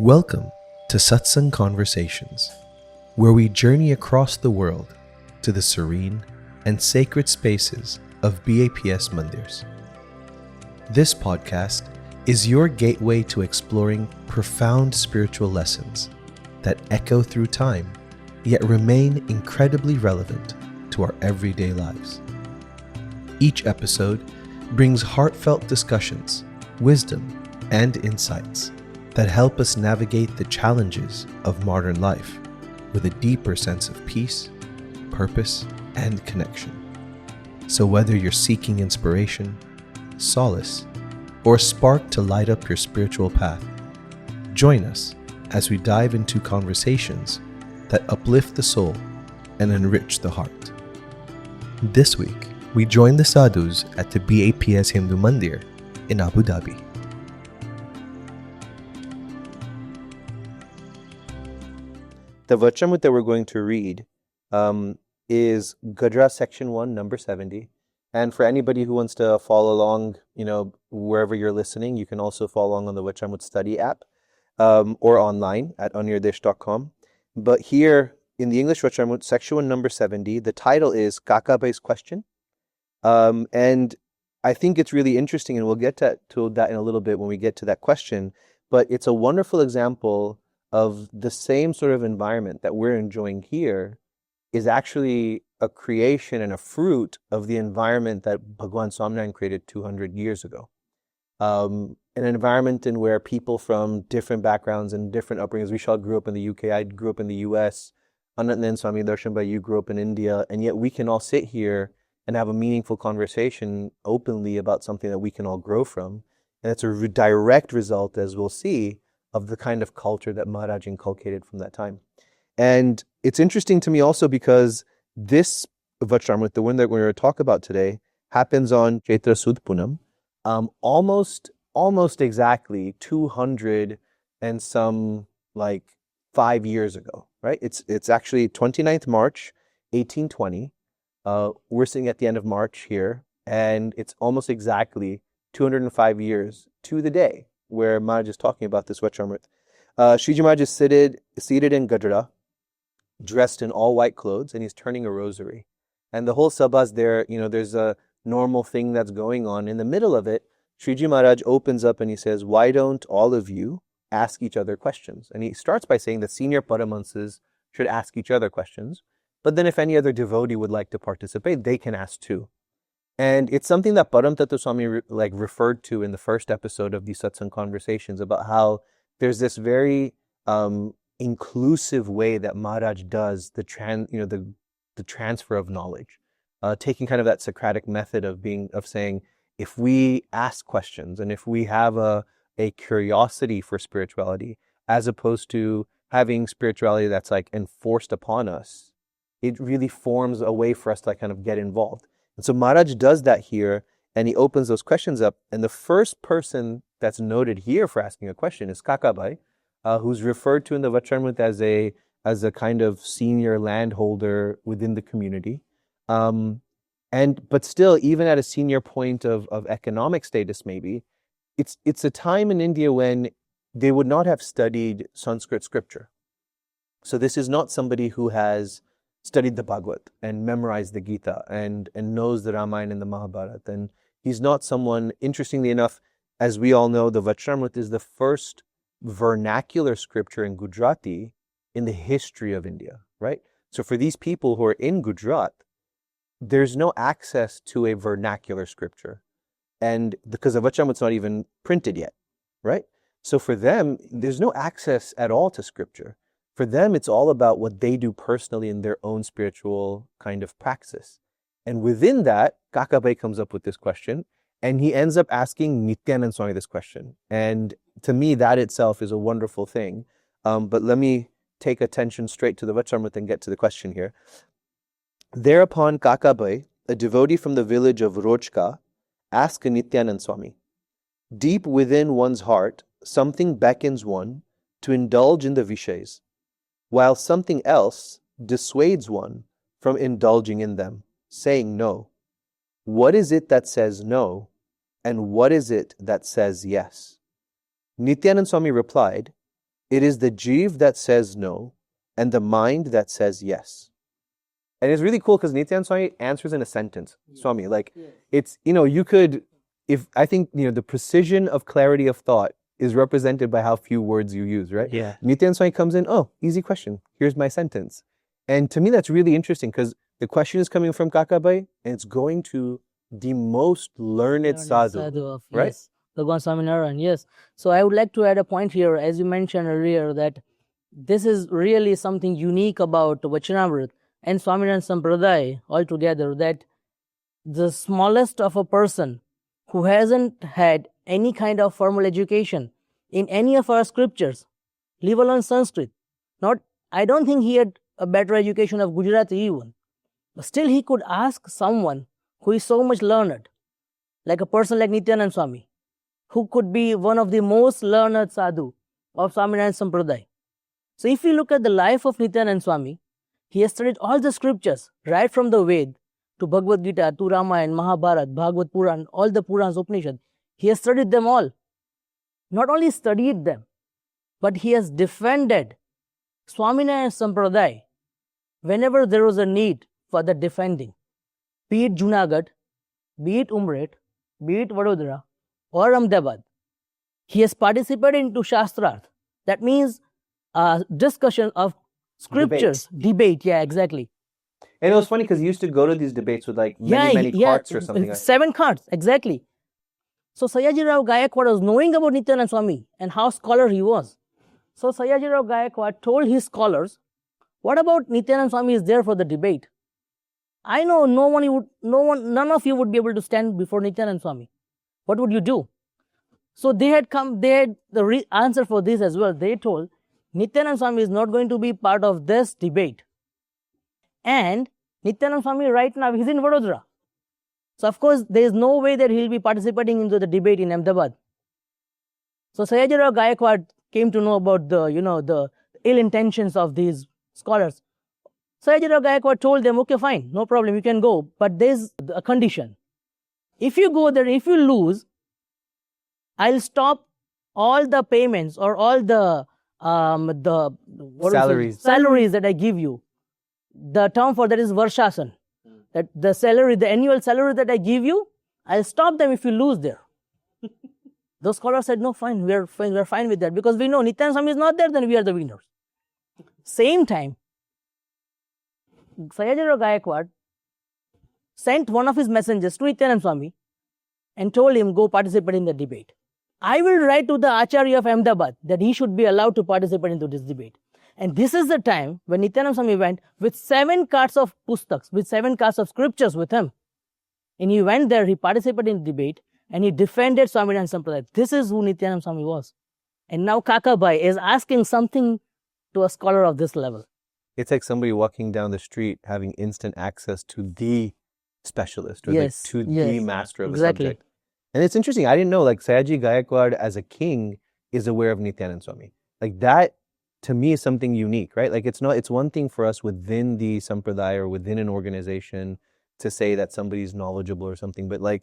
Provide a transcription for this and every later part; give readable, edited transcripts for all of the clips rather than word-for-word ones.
Welcome to Satsang Conversations, where we journey across the world to the serene and sacred spaces of BAPS Mandirs. This podcast is your gateway to exploring profound spiritual lessons that echo through time, yet remain incredibly relevant to our everyday lives. Each episode brings heartfelt discussions, wisdom, and insights that help us navigate the challenges of modern life with a deeper sense of peace, purpose, and connection. So whether you're seeking inspiration, solace, or a spark to light up your spiritual path, join us as we dive into conversations that uplift the soul and enrich the heart. This week, we join the sadhus at the BAPS Hindu Mandir in Abu Dhabi. The Vachanamrut that we're going to read is Gadhada section 1, number 70. And for anybody who wants to follow along, wherever you're listening, you can also follow along on the Vachanamrut study app or online at anirdesh.com. But here in the English Vachanamrut, section 1, number 70, the title is Kakabhai's question. And I think it's really interesting, and we'll get to that in a little bit when we get to that question. But it's a wonderful example of the same sort of environment that we're enjoying here is actually a creation and a fruit of the environment that Bhagwan Swaminarayan created 200 years ago. An environment in where people from different backgrounds and different upbringings, we all grew up in the UK, I grew up in the US, Nityanand Swami Darshan, you grew up in India, and yet we can all sit here and have a meaningful conversation openly about something that we can all grow from. And it's a direct result, as we'll see, of the kind of culture that Maharaj inculcated from that time. And it's interesting to me also because this Vachanamrut, the one that we're going to talk about today, happens on Chaitra Sud Punam, almost exactly 200 and some 5 years ago, right? It's actually 29th March, 1820. We're sitting at the end of March here, and it's almost exactly 205 years to the day where Maharaj is talking about this Vachanamrut. Shriji Maharaj is seated in Gadhada, dressed in all white clothes, and he's turning a rosary. And the whole sabha's there, there's a normal thing that's going on. In the middle of it, Shriji Maharaj opens up and he says, why don't all of you ask each other questions? And he starts by saying that senior Paramahansas should ask each other questions. But then if any other devotee would like to participate, they can ask too. And it's something that Param Tattva Swami referred to in the first episode of these Satsang Conversations about how there's this very inclusive way that Maharaj does the transfer of knowledge, taking kind of that Socratic method of saying, if we ask questions and if we have a curiosity for spirituality, as opposed to having spirituality that's enforced upon us, it really forms a way for us to kind of get involved. And so Maharaj does that here, and he opens those questions up. And the first person that's noted here for asking a question is Kakabhai, who's referred to in the Vachanamrut as a kind of senior landholder within the community. But still, even at a senior point of economic status, maybe, it's a time in India when they would not have studied Sanskrit scripture. So this is not somebody who has studied the Bhagavad and memorized the Gita and knows the Ramayana and the Mahabharata. And he's not someone, interestingly enough, as we all know, the Vachanamrut is the first vernacular scripture in Gujarati in the history of India, right? So for these people who are in Gujarat, there's no access to a vernacular scripture. And because the Vachanamrut's not even printed yet, right? So for them, there's no access at all to scripture. For them, it's all about what they do personally in their own spiritual kind of praxis. And within that, Kakabhai comes up with this question, and he ends up asking Nityanand Swami this question. And to me, that itself is a wonderful thing. But let me take attention straight to the Vachanamrut and get to the question here. Thereupon Kakabhai, a devotee from the village of Rojka, asked Nityanand Swami, deep within one's heart, something beckons one to indulge in the Vishays, while something else dissuades one from indulging in them, saying no. What is it that says no, and what is it that says yes? Nityanand Swami replied, It is the jiv that says no and the mind that says yes. And it's really cool because Nityanand Swami answers in a sentence. Swami, like, it's, you could, I think, the precision of clarity of thought is represented by how few words you use, right? Yeah. Nityanand Swami comes in, oh, easy question. Here's my sentence. And to me, that's really interesting because the question is coming from Kakabhai and it's going to the most learned sadhu, right? Yes. Bhagwan Swaminarayan, yes. So I would like to add a point here, as you mentioned earlier, that this is really something unique about Vachanamrut and Swaminarayan Sampradaya altogether, that the smallest of a person who hasn't had any kind of formal education in any of our scriptures, leave alone Sanskrit, I don't think he had a better education of Gujarati even, but still he could ask someone who is so much learned, like a person like Nityanand Swami, who could be one of the most learned sadhu of Swaminarayan Sampradaya. So if you look at the life of Nityanand Swami, he has studied all the scriptures, right from the Ved to Bhagavad Gita, to Ramayana, Mahabharata, Bhagavad Puran, all the Purans, Upanishads. He has studied them all. Not only studied them, but he has defended Swaminarayan Sampradaya whenever there was a need for the defending. Be it Junagadh, be it Umret, be it Vadodara or Ahmedabad. He has participated into Shastrarth. That means discussion of scriptures. Debate, yeah, exactly. And it was funny because he used to go to these debates with like many carts or something like that. 7 carts, exactly. So Sayaji Rao Gaikwad was knowing about Nityanand Swami and how scholar he was. So Sayaji Rao Gaikwad told his scholars, what about Nityanand Swami is there for the debate? I know none of you would be able to stand before Nityanand Swami. What would you do? So they had the answer for this as well. They told, Nityanand Swami is not going to be part of this debate. And Nityanand Swami right now, he's in Vadodara. So of course, there is no way that he'll be participating into the debate in Ahmedabad. So Sayaji Rao Gaikwad came to know about the ill intentions of these scholars. Sayaji Rao Gaikwad told them, okay, fine, no problem, you can go. But there's a condition. If you go there, if you lose, I'll stop all the payments or all the salaries that I give you. The term for that is Varshasan. That the salary, the annual salary that I give you, I'll stop them if you lose there. Those scholars said, no, fine, we're fine with that, because we know Nityanand Swami is not there, then we are the winners. Same time, Sayaji Rao Gaikwad sent one of his messengers to Nityanand Swami and told him, go participate in the debate. I will write to the Acharya of Ahmedabad that he should be allowed to participate into this debate. And this is the time when Nityanand Swami went with 7 carts of pustaks, with 7 carts of scriptures with him. And he went there, he participated in the debate, and he defended Swaminarayan Sampradaya. This is who Nityanand Swami was. And now Kakabhai is asking something to a scholar of this level. It's like somebody walking down the street having instant access to the specialist or the master of the subject. And it's interesting, I didn't know, like Sayaji Gaikwad as a king is aware of Nityanand Swami. Like that, to me, is something unique, right? Like it's one thing for us within the sampradaya or within an organization to say that somebody's knowledgeable or something, but like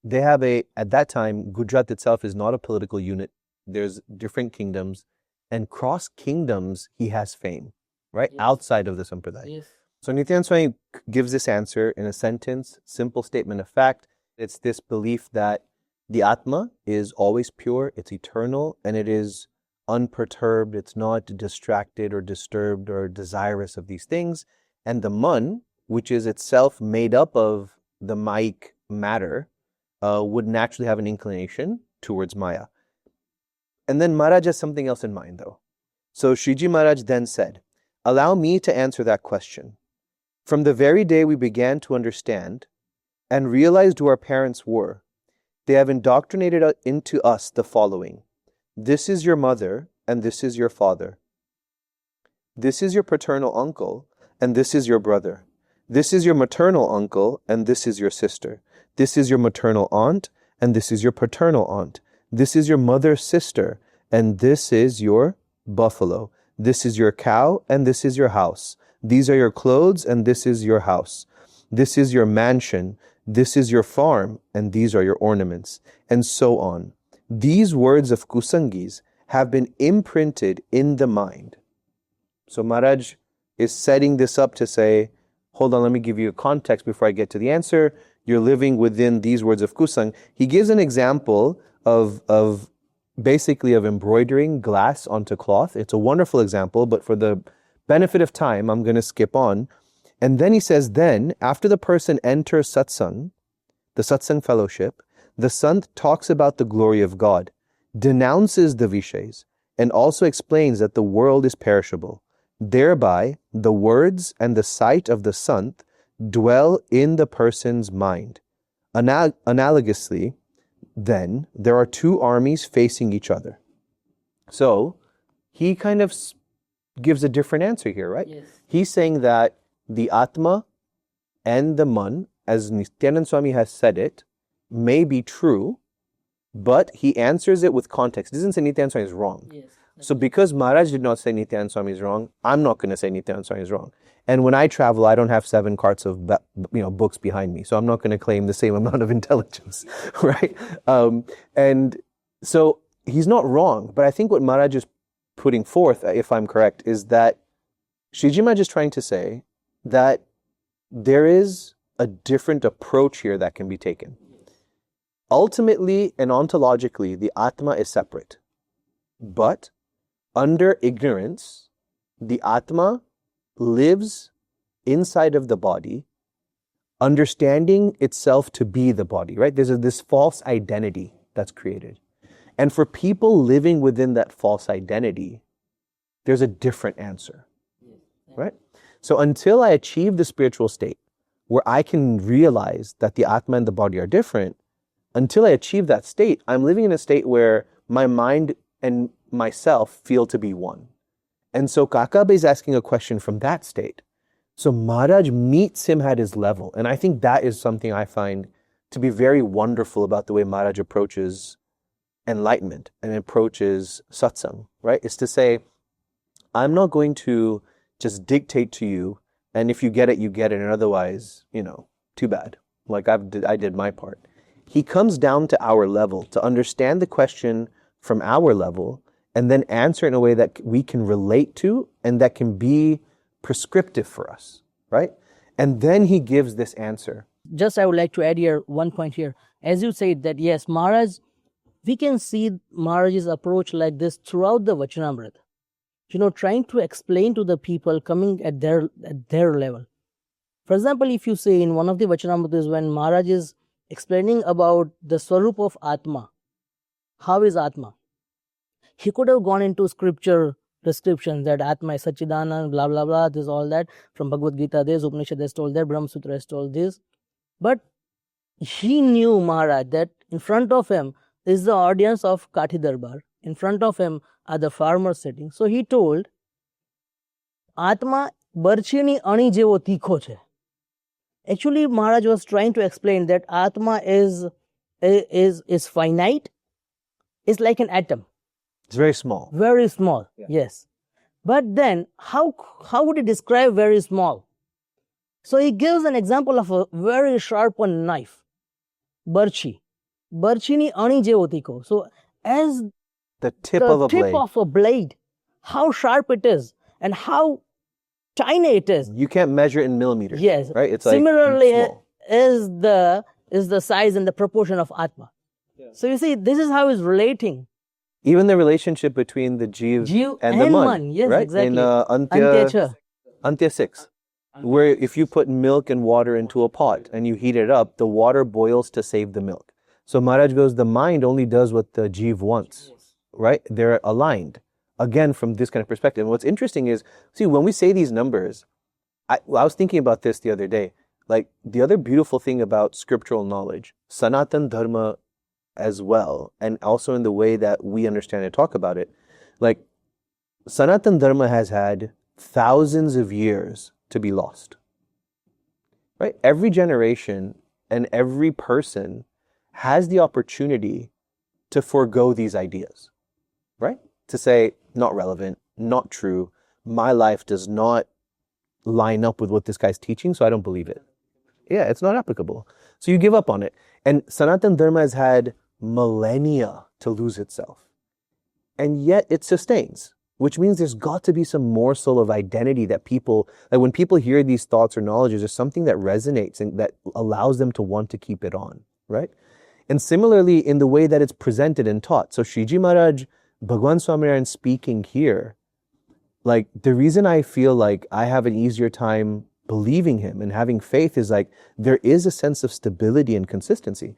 they have at that time, Gujarat itself is not a political unit. There's different kingdoms, and cross kingdoms, he has fame, right? Yes. Outside of the sampradaya. Yes. So Nityanand Swami gives this answer in a sentence, simple statement of fact. It's this belief that the Atma is always pure, it's eternal, and it is unperturbed, it's not distracted or disturbed or desirous of these things. And the man, which is itself made up of the Mayic matter, would naturally have an inclination towards Maya. And then Maharaj has something else in mind though. So Shriji Maharaj then said, allow me to answer that question. From the very day we began to understand and realized who our parents were, they have indoctrinated into us the following. This is your mother and this is your father. This is your paternal uncle and this is your brother. This is your maternal uncle and this is your sister. This is your maternal aunt and this is your paternal aunt. This is your mother's sister and this is your buffalo. This is your cow and this is your house. These are your clothes and this is your house. This is your mansion. This is your farm and these are your ornaments, and so on. These words of kusangis have been imprinted in the mind. So Maharaj is setting this up to say, hold on, let me give you a context before I get to the answer. You're living within these words of kusang. He gives an example of basically of embroidering glass onto cloth. It's a wonderful example, but for the benefit of time, I'm going to skip on. And then he says, then after the person enters satsang, the satsang fellowship, the sant talks about the glory of God, denounces the vishays, and also explains that the world is perishable. Thereby, the words and the sight of the sant dwell in the person's mind. Analogously, then, there are two armies facing each other. So, he kind of gives a different answer here, right? Yes. He's saying that the Atma and the Man, as Nityanand Swami has said it, may be true, but he answers it with context. He doesn't say Nityanand Swami is wrong. Yes. So because Maharaj did not say Nityanand Swami is wrong, I'm not going to say Nityanand Swami is wrong. And when I travel, I don't have 7 carts of books behind me, so I'm not going to claim the same amount of intelligence, right? And so he's not wrong, but I think what Maharaj is putting forth, if I'm correct, is that Shriji Maharaj is trying to say that there is a different approach here that can be taken. Ultimately and ontologically, the Atma is separate. But under ignorance, the Atma lives inside of the body, understanding itself to be the body, right? There's this false identity that's created. And for people living within that false identity, there's a different answer, right? So until I achieve the spiritual state where I can realize that the Atma and the body are different, until I achieve that state, I'm living in a state where my mind and myself feel to be one. And so Kakabhai is asking a question from that state. So Maharaj meets him at his level. And I think that is something I find to be very wonderful about the way Maharaj approaches enlightenment and approaches satsang, right? Is to say, I'm not going to just dictate to you, and if you get it, you get it, and otherwise, too bad. Like I did my part. He comes down to our level to understand the question from our level and then answer in a way that we can relate to and that can be prescriptive for us, right? And then he gives this answer. Just I would like to add here one point here. As you said that, yes, Maharaj, we can see Maharaj's approach like this throughout the Vachanamrut. Trying to explain to the people coming at their level. For example, if you say in one of the Vachanamrutas when Maharaj is explaining about the Swarup of Atma, how is Atma? He could have gone into scripture descriptions that Atma is Satchidanand, blah, blah, blah, this, all that. From Bhagavad Gita, this, Upanishad has told that, Brahma Sutra has told this. But he knew, Maharaj, that in front of him is the audience of Kathi Darbar. In front of him are the farmers sitting. So he told, Atma barchini ani jevo tikho che. Actually, Maharaj was trying to explain that Atma is finite. It's like an atom. It's very small. Very small, yeah. Yes. But then, how would he describe very small? So he gives an example of a very sharp knife. Barchi. Barchini ani jevo tikho. So as the tip of a blade, how sharp it is and how tiny it is. You can't measure it in millimeters. Yes. Right? It's similarly like small. is the size and the proportion of Atma. Yeah. So you see, this is how he's relating. Even the relationship between the Jiv and the Man. Yes, right? exactly. In Antya 6. Where if you put milk and water into a pot and you heat it up, the water boils to save the milk. So Maharaj goes, the mind only does what the Jiv wants. Right? They're aligned. Again, from this kind of perspective. And what's interesting is, see, when we say these numbers, I was thinking about this the other day. Like, the other beautiful thing about scriptural knowledge, Sanatan Dharma as well, and also in the way that we understand and talk about it, like, Sanatan Dharma has had thousands of years to be lost. Right? Every generation and every person has the opportunity to forego these ideas. Right? To say, not relevant, not true, my life does not line up with what this guy's teaching, so I don't believe it. Yeah, it's not applicable. So you give up on it. And Sanatan Dharma has had millennia to lose itself. and yet it sustains, which means there's got to be some morsel of identity that people, like when people hear these thoughts or knowledges, there's something that resonates and that allows them to want to keep it on, right? And similarly, in the way that it's presented and taught. So Shriji Maharaj, Bhagwan Swaminarayan speaking here, like the reason I feel like I have an easier time believing him and having faith is like there is a sense of stability and consistency.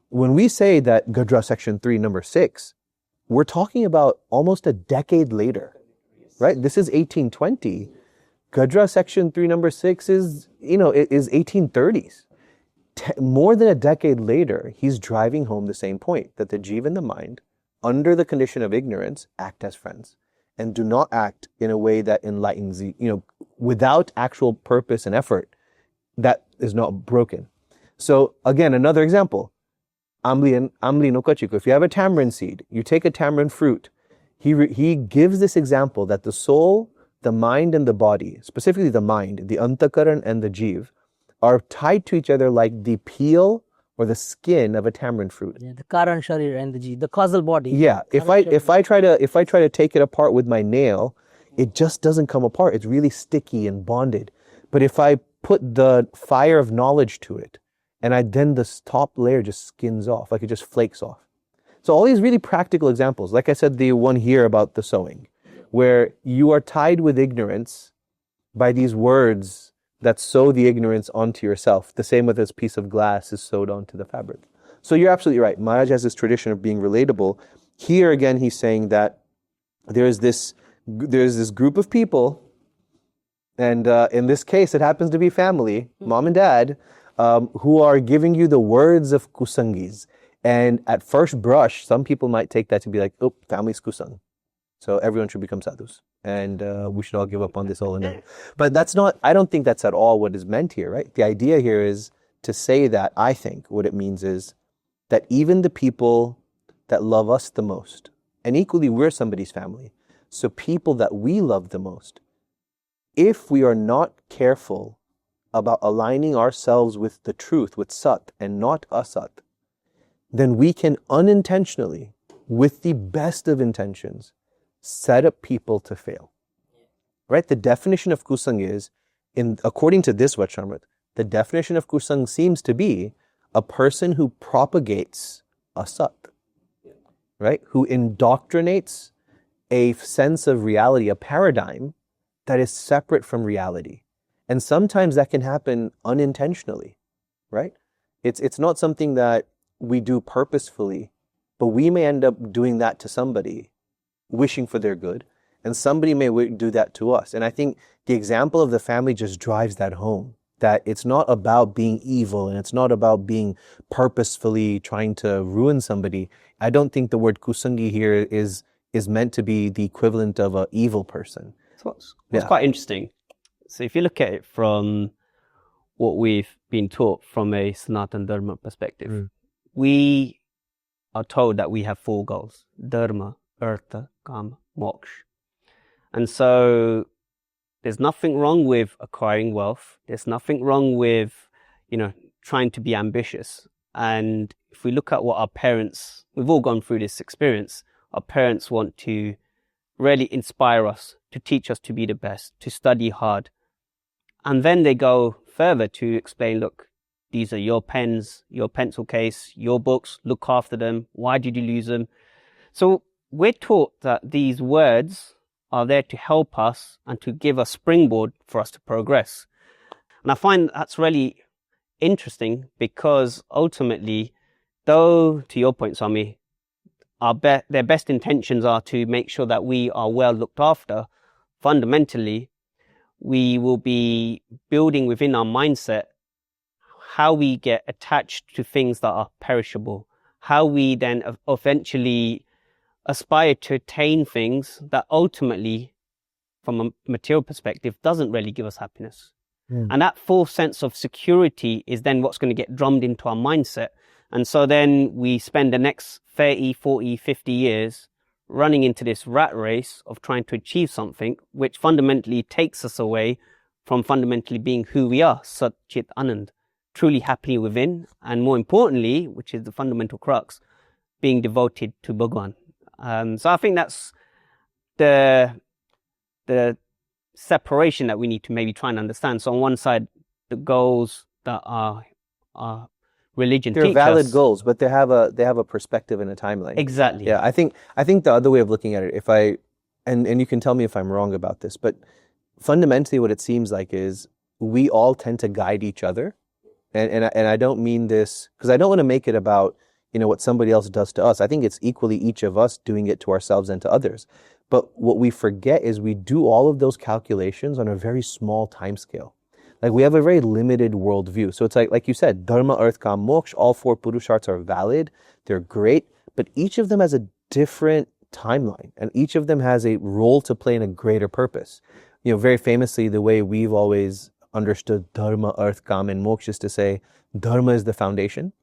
When we say that Gadhada section 3, number 6, we're talking about almost a decade later, right? This is 1820. Gadhada section 3, number 6 is, is 1830s. More than a decade later, he's driving home the same point, that the jiva and the mind, under the condition of ignorance, act as friends and do not act in a way that enlightens, without actual purpose and effort, that is not broken. So again, another example, amli no kachiko. If you have a tamarind seed, you take a tamarind fruit, he gives this example that the soul, the mind and the body, specifically the mind, the antakaran and the jiv, are tied to each other like the peel or the skin of a tamarind fruit. Yeah, the karan sharir and the causal body. Yeah, if I try to take it apart with my nail, it just doesn't come apart. It's really sticky and bonded. But if I put the fire of knowledge to it, and then the top layer just skins off, like it just flakes off. So all these really practical examples, like I said, the one here about the sewing, where you are tied with ignorance by these words that sew the ignorance onto yourself, the same with this piece of glass is sewed onto the fabric. So you're absolutely right. Maharaj has this tradition of being relatable. Here again, he's saying that there's this group of people, and in this case, it happens to be family, mom and dad, who are giving you the words of kusangis. And at first brush, some people might take that to be like, oh, family's kusang. So everyone should become sadhus. And we should all give up on this all and then. But I don't think that's at all what is meant here, right? The idea here is to say that, I think what it means is that even the people that love us the most, and equally we're somebody's family, so people that we love the most, if we are not careful about aligning ourselves with the truth, with Sat and not Asat, then we can unintentionally, with the best of intentions, set up people to fail. Right? The definition of kusang is, according to this Vachanamrut, the definition of kusang seems to be a person who propagates asat, right? Who indoctrinates a sense of reality, a paradigm that is separate from reality. And sometimes that can happen unintentionally, right? It's not something that we do purposefully, but we may end up doing that to somebody, wishing for their good, and somebody may do that to us. And I think the example of the family just drives that home, that it's not about being evil and it's not about being purposefully trying to ruin somebody. I don't think the word kusangi here is meant to be the equivalent of an evil person. So what's quite interesting, so if you look at it from what we've been taught from a Sanatana Dharma perspective, we are told that we have 4 goals: Dharma, Artha, Kama, Moksha. And so there's nothing wrong with acquiring wealth. There's nothing wrong with, trying to be ambitious. And if we look at what our parents, we've all gone through this experience, our parents want to really inspire us, to teach us to be the best, to study hard. And then they go further to explain, look, these are your pens, your pencil case, your books, look after them. Why did you lose them? So we're taught that these words are there to help us and to give a springboard for us to progress. And I find that's really interesting because ultimately, though, to your point, Swami, their best intentions are to make sure that we are well looked after, fundamentally, we will be building within our mindset how we get attached to things that are perishable, how we then eventually aspire to attain things that ultimately, from a material perspective, doesn't really give us happiness. And that false sense of security is then what's going to get drummed into our mindset. And so then we spend the next 30, 40, 50 years running into this rat race of trying to achieve something, which fundamentally takes us away from fundamentally being who we are, Sat Chit Anand, truly happy within, and more importantly, which is the fundamental crux, being devoted to Bhagwan. So I think that's the separation that we need to maybe try and understand. So on one side, the goals that are religion They're teach valid us. goals, but they have a perspective and a timeline. Exactly. Yeah, I think the other way of looking at it, and you can tell me if I'm wrong about this, but fundamentally what it seems like is we all tend to guide each other. And I don't mean this because I don't want to make it about, what somebody else does to us. I think it's equally each of us doing it to ourselves and to others. But what we forget is we do all of those calculations on a very small time scale. Like we have a very limited worldview. So it's like you said, dharma, arth, kam, moksha, all four purusharths are valid. They're great, but each of them has a different timeline and each of them has a role to play in a greater purpose. Very famously, the way we've always understood dharma, arth, kam, and moksha is to say dharma is the foundation.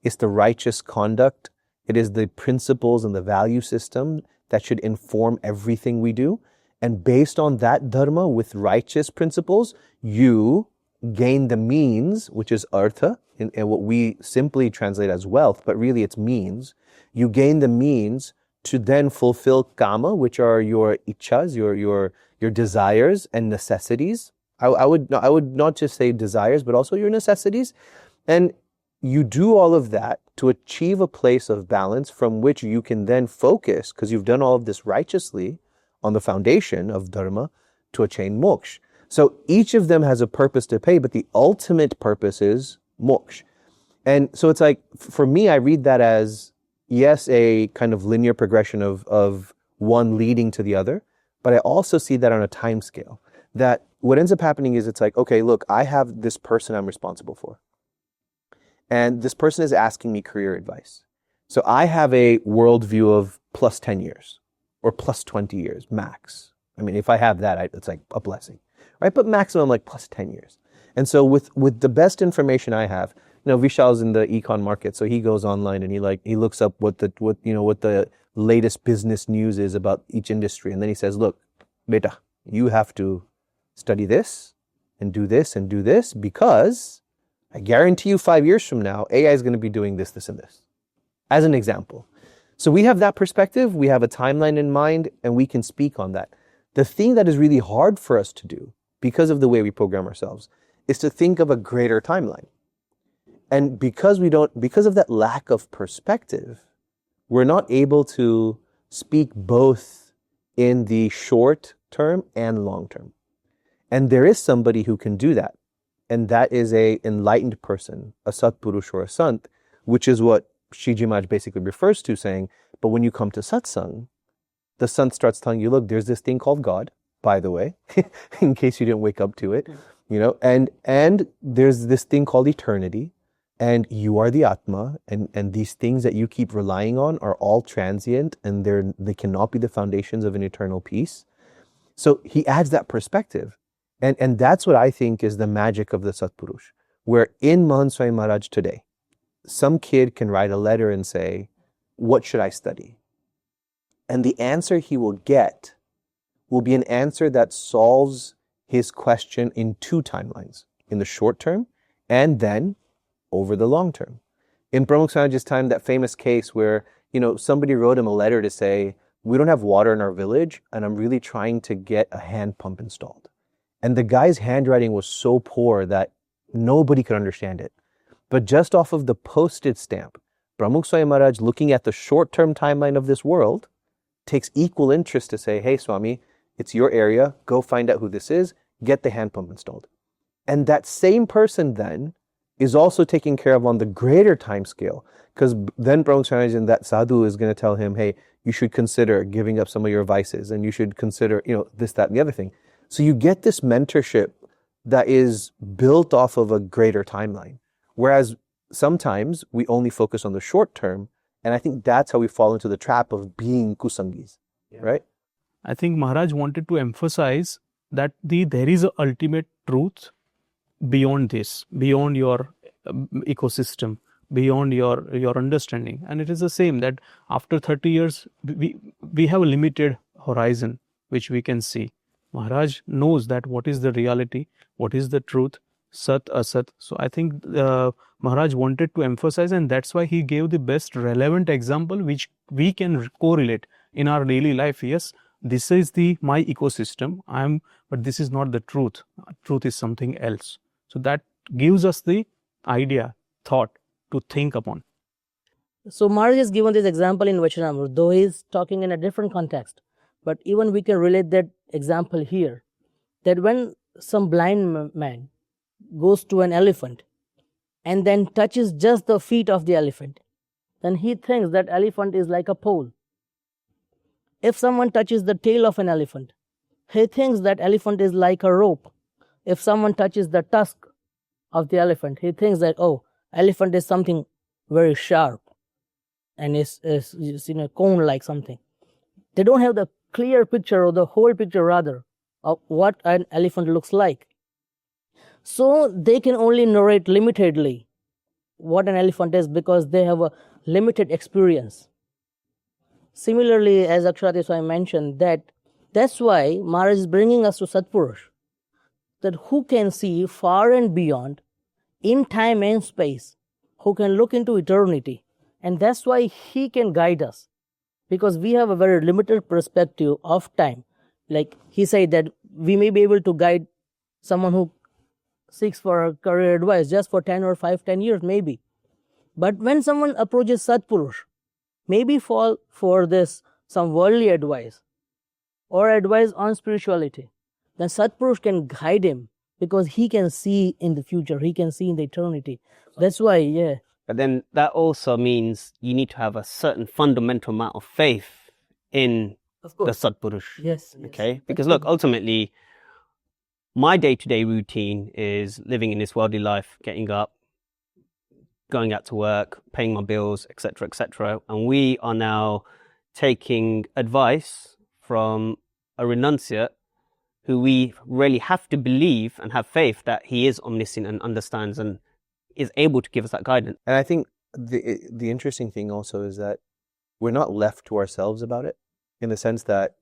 It's the righteous conduct. It is the principles and the value system that should inform everything we do. And based on that dharma with righteous principles, you gain the means, which is artha, and what we simply translate as wealth, but really it's means. You gain the means to then fulfill kama, which are your ichhas, your desires and necessities. I would not just say desires, but also your necessities. And you do all of that to achieve a place of balance from which you can then focus, because you've done all of this righteously on the foundation of dharma, to attain moksha. So each of them has a purpose to pay, but the ultimate purpose is moksha. And so it's like, for me, I read that as, yes, a kind of linear progression of one leading to the other, but I also see that on a time scale. That what ends up happening is it's like, okay, look, I have this person I'm responsible for. And this person is asking me career advice. So I have a worldview of plus 10 years or plus 20 years max. I mean, if I have that, it's like a blessing, right? But maximum like plus 10 years. And so with the best information I have, Vishal's in the econ market, so he goes online and he looks up what the latest business news is about each industry, and then he says, look, beta, you have to study this and do this because I guarantee you 5 years from now, AI is going to be doing this, this, and this, as an example. So we have that perspective, we have a timeline in mind, and we can speak on that. The thing that is really hard for us to do, because of the way we program ourselves, is to think of a greater timeline. And because of that lack of perspective, we're not able to speak both in the short term and long term. And there is somebody who can do that. And that is a enlightened person, a satpurush or a sant, which is what Shriji Maharaj basically refers to, saying, but when you come to satsang, the sant starts telling you, look, there's this thing called God, by the way, in case you didn't wake up to it, and there's this thing called eternity, and you are the Atma, and these things that you keep relying on are all transient, and they cannot be the foundations of an eternal peace. So he adds that perspective. And that's what I think is the magic of the Satpurush, where in Bhagwan Swami Maharaj today, some kid can write a letter and say, what should I study? And the answer he will get will be an answer that solves his question in two timelines, in the short term and then over the long term. In Pramukh Swami Maharaj's time, that famous case where, somebody wrote him a letter to say, we don't have water in our village and I'm really trying to get a hand pump installed. And the guy's handwriting was so poor that nobody could understand it. But just off of the postage stamp, Pramukh Swami Maharaj, looking at the short-term timeline of this world, takes equal interest to say, hey, Swami, it's your area. Go find out who this is. Get the hand pump installed. And that same person then is also taken care of on the greater time scale, because then Pramukh Swami Maharaj and that sadhu is going to tell him, hey, you should consider giving up some of your vices and you should consider, this, that, and the other thing. So you get this mentorship that is built off of a greater timeline. Whereas sometimes we only focus on the short term. And I think that's how we fall into the trap of being kusangis, right? I think Maharaj wanted to emphasize that there is an ultimate truth beyond this, beyond your ecosystem, beyond your understanding. And it is the same that after 30 years, we have a limited horizon which we can see. Maharaj knows that what is the reality, what is the truth, sat, asat. So I think Maharaj wanted to emphasize, and that's why he gave the best relevant example which we can correlate in our daily life. Yes, this is my ecosystem. But this is not the truth. Truth is something else. So that gives us the idea, thought to think upon. So Maharaj has given this example in Vachanamrut, though he is talking in a different context. But even we can relate that example here, that when some blind man goes to an elephant and then touches just the feet of the elephant, then he thinks that elephant is like a pole. If someone touches the tail of an elephant, he thinks that elephant is like a rope. If someone touches the tusk of the elephant, he thinks that, oh, elephant is something very sharp and is cone-like something. They don't have the clear picture, or the whole picture rather, of what an elephant looks like. So they can only narrate limitedly what an elephant is because they have a limited experience. Similarly, as Aksharati Swami mentioned, that's why Maharaj is bringing us to Satpurush, that who can see far and beyond, in time and space, who can look into eternity. And that's why he can guide us, because we have a very limited perspective of time. Like he said that we may be able to guide someone who seeks for a career advice just for 10 or 10 years maybe. But when someone approaches Satpurush, maybe for this some worldly advice or advice on spirituality, then Satpurush can guide him because he can see in the future, he can see in the eternity. That's why, yeah. But then that also means you need to have a certain fundamental amount of faith in the Satpurush. Yes. Okay? Because look, ultimately, my day-to-day routine is living in this worldly life, getting up, going out to work, paying my bills, etc., etc. And we are now taking advice from a renunciate who we really have to believe and have faith that he is omniscient and understands and is able to give us that guidance. And I think the interesting thing also is that we're not left to ourselves about it, in the sense that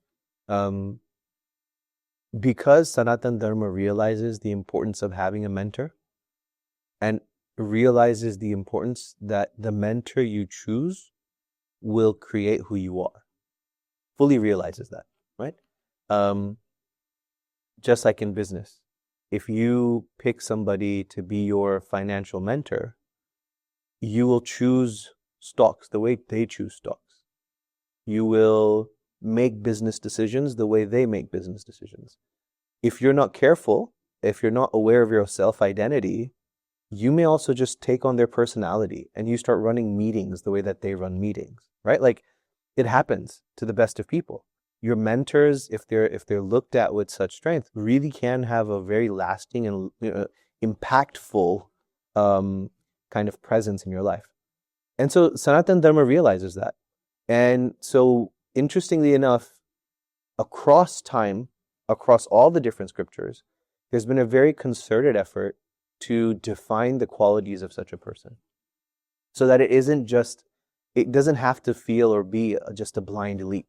because Sanatana Dharma realizes the importance of having a mentor and realizes the importance that the mentor you choose will create who you are. Fully realizes that, right? Just like in business. If you pick somebody to be your financial mentor, you will choose stocks the way they choose stocks. You will make business decisions the way they make business decisions. If you're not careful, if you're not aware of your self-identity, you may also just take on their personality and you start running meetings the way that they run meetings, right? Like, it happens to the best of people. Your mentors, if they're looked at with such strength, really can have a very lasting and impactful kind of presence in your life. And so Sanatana Dharma realizes that. And so interestingly enough, across time, across all the different scriptures, there's been a very concerted effort to define the qualities of such a person, so that it doesn't have to feel or be just a blind leap.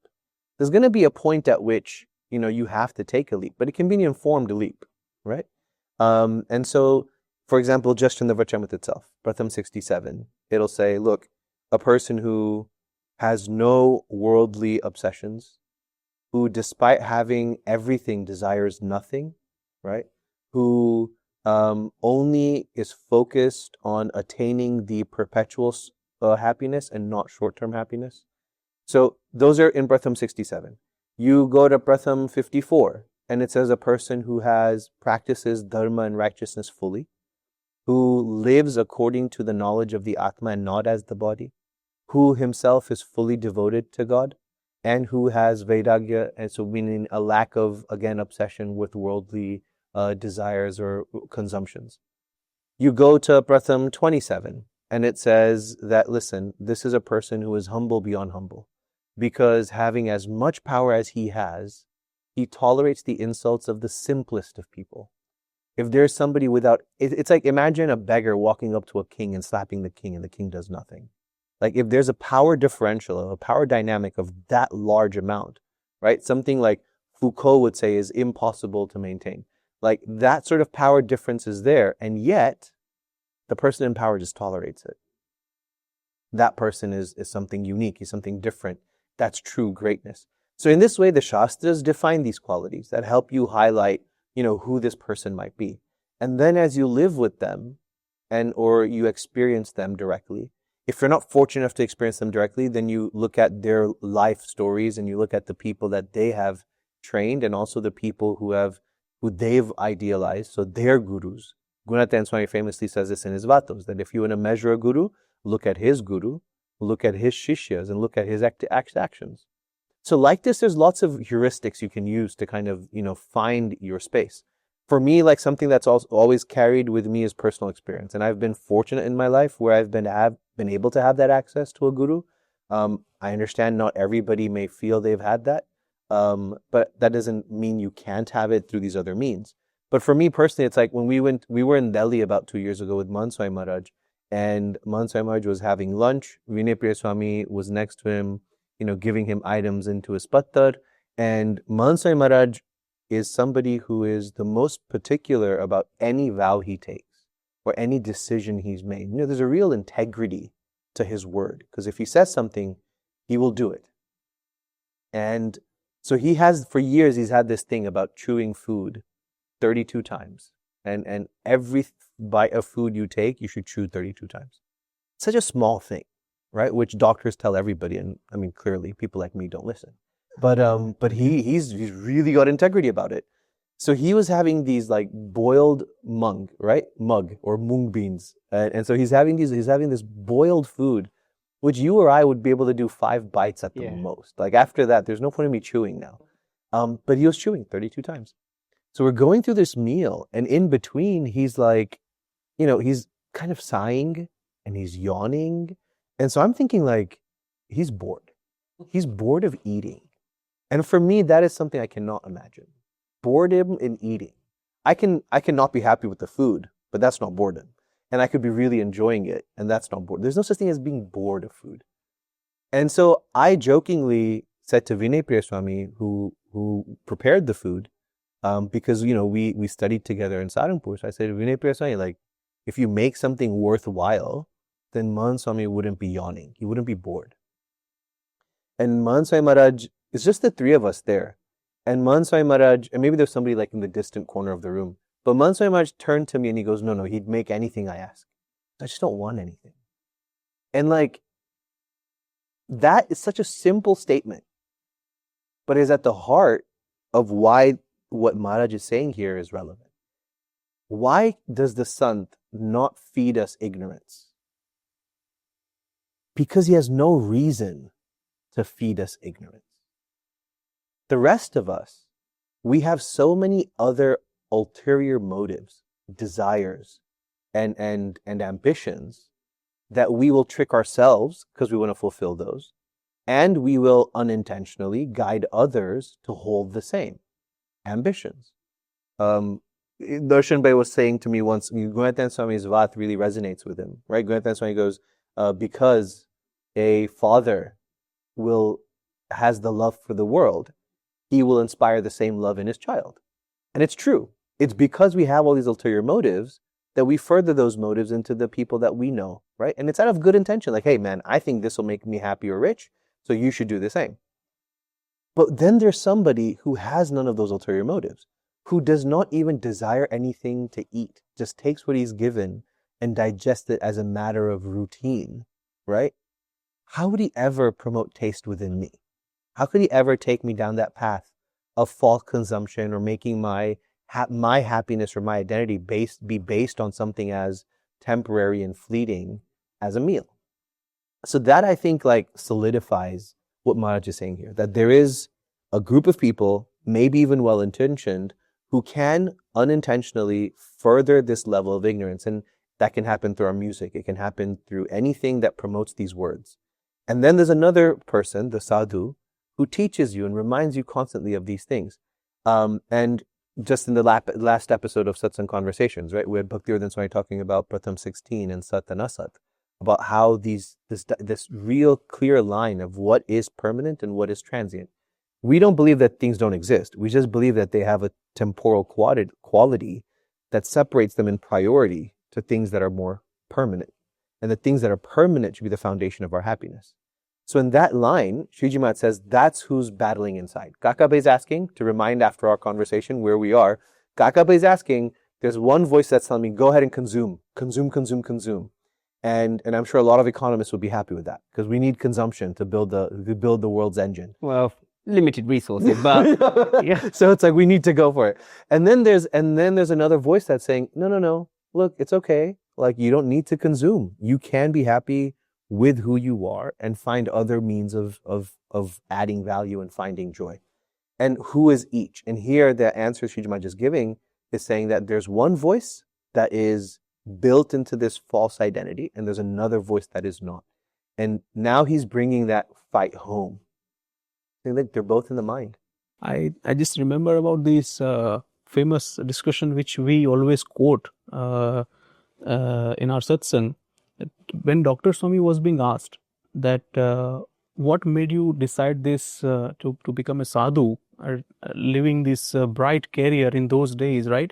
There's going to be a point at which, you have to take a leap, but it can be an informed leap, right? And so, for example, just in the Vachanamrut itself, Pratham 67, it'll say, look, a person who has no worldly obsessions, who despite having everything desires nothing, right? Who only is focused on attaining the perpetual happiness and not short-term happiness. So those are in Pratham 67. You go to Pratham 54, and it says a person who practices dharma and righteousness fully, who lives according to the knowledge of the Atma and not as the body, who himself is fully devoted to God, and who has Vairagya, and so meaning a lack of, again, obsession with worldly desires or consumptions. You go to Pratham 27, and it says that, listen, this is a person who is humble beyond humble, because having as much power as he has, he tolerates the insults of the simplest of people. If there's somebody it's like, imagine a beggar walking up to a king and slapping the king, and the king does nothing. Like, if there's a power differential, a power dynamic of that large amount, right? Something like Foucault would say is impossible to maintain. Like, that sort of power difference is there, and yet the person in power just tolerates it. That person is something unique, is something different. That's true greatness. So in this way, the Shastras define these qualities that help you highlight, who this person might be. And then as you live with them or you experience them directly, if you're not fortunate enough to experience them directly, then you look at their life stories and you look at the people that they have trained and also the people who they've idealized, so their gurus. Nityanand Swami famously says this in his Vatos, that if you want to measure a guru, look at his guru, look at his shishyas, and look at his actions. So like this, there's lots of heuristics you can use to kind of, find your space. For me, like something that's always carried with me is personal experience. And I've been fortunate in my life where I've been able to have that access to a guru. I understand not everybody may feel they've had that, but that doesn't mean you can't have it through these other means. But for me personally, it's like when we were in Delhi about 2 years ago with Mahant Swami Maharaj, and Mahant Swami Maharaj was having lunch. Vinay Priya Swami was next to him, giving him items into his pattar. And Mahant Swami Maharaj is somebody who is the most particular about any vow he takes or any decision he's made. There's a real integrity to his word, because if he says something, he will do it. And so for years, he's had this thing about chewing food 32 times. And every bite of food you take, you should chew 32 times. Such a small thing, right? Which doctors tell everybody. And I mean, clearly people like me don't listen. But he's really got integrity about it. So he was having these like boiled mung or mung beans. And so he's having this boiled food, which you or I would be able to do 5 bites at the most. Like after that, there's no point in me chewing now. But he was chewing 32 times. So we're going through this meal, and in between, he's like, he's kind of sighing and he's yawning. And so I'm thinking like, he's bored. He's bored of eating. And for me, that is something I cannot imagine. Boredom in eating. I cannot be happy with the food, but that's not boredom. And I could be really enjoying it, and that's not bored. There's no such thing as being bored of food. And so I jokingly said to Vinay Priya Swami, who prepared the food, because, we studied together in Saranpur. So I said, Vinay Priya Swami, like, if you make something worthwhile, then Mahant Swami wouldn't be yawning. He wouldn't be bored. And Mahant Swami Maharaj, it's just the 3 of us there. And Mahant Swami Maharaj, and maybe there's somebody like in the distant corner of the room, but Mahant Swami Maharaj turned to me and he goes, no, he'd make anything I ask. I just don't want anything. And like, that is such a simple statement, but is at the heart of why what Maharaj is saying here is relevant. Why does the Sant not feed us ignorance? Because he has no reason to feed us ignorance. The rest of us, we have so many other ulterior motives, desires, and ambitions that we will trick ourselves because we want to fulfill those, and we will unintentionally guide others to hold the same ambitions. Darshan Bhai was saying to me once, Nityanand Swami's Vat really resonates with him, right? Nityanand Swami goes, because a father has the love for the world, he will inspire the same love in his child. And it's true. It's because we have all these ulterior motives that we further those motives into the people that we know, right? And it's out of good intention. Like, hey man, I think this will make me happy or rich, so you should do the same. But then there's somebody who has none of those ulterior motives, who does not even desire anything to eat, just takes what he's given and digests it as a matter of routine, right? How would he ever promote taste within me? How could he ever take me down that path of false consumption or making my happiness or my identity be based on something as temporary and fleeting as a meal? So that, I think, like solidifies what Maharaj is saying here, that there is a group of people, maybe even well-intentioned, who can unintentionally further this level of ignorance. And that can happen through our music. It can happen through anything that promotes these words. And then there's another person, the sadhu, who teaches you and reminds you constantly of these things. And just in the last episode of Satsang Conversations, right, we had Bhaktivedanta Swami talking about Pratham 16 and Sat and Asat, about how this real clear line of what is permanent and what is transient. We don't believe that things don't exist. We just believe that they have a temporal quality that separates them in priority to things that are more permanent. And the things that are permanent should be the foundation of our happiness. So in that line, Shriji Maharaj says, that's who's battling inside. Kakabhai is asking, to remind after our conversation where we are, Kakabhai is asking, there's one voice that's telling me, go ahead and consume. And I'm sure a lot of economists would be happy with that, because we need consumption to build the world's engine. Well, limited resources, but yeah. So it's like we need to go for it. And then there's another voice that's saying, no, look, it's okay. Like, you don't need to consume. You can be happy with who you are and find other means of adding value and finding joy. And who is each? And here the answer Shriji Maharaj is giving is saying that there's one voice that is built into this false identity, and there's another voice that is not. And now he's bringing that fight home. They're both in the mind. I just remember about this famous discussion which we always quote in our satsang. When Dr. Swami was being asked that what made you decide this to become a sadhu, or living this bright career in those days, right?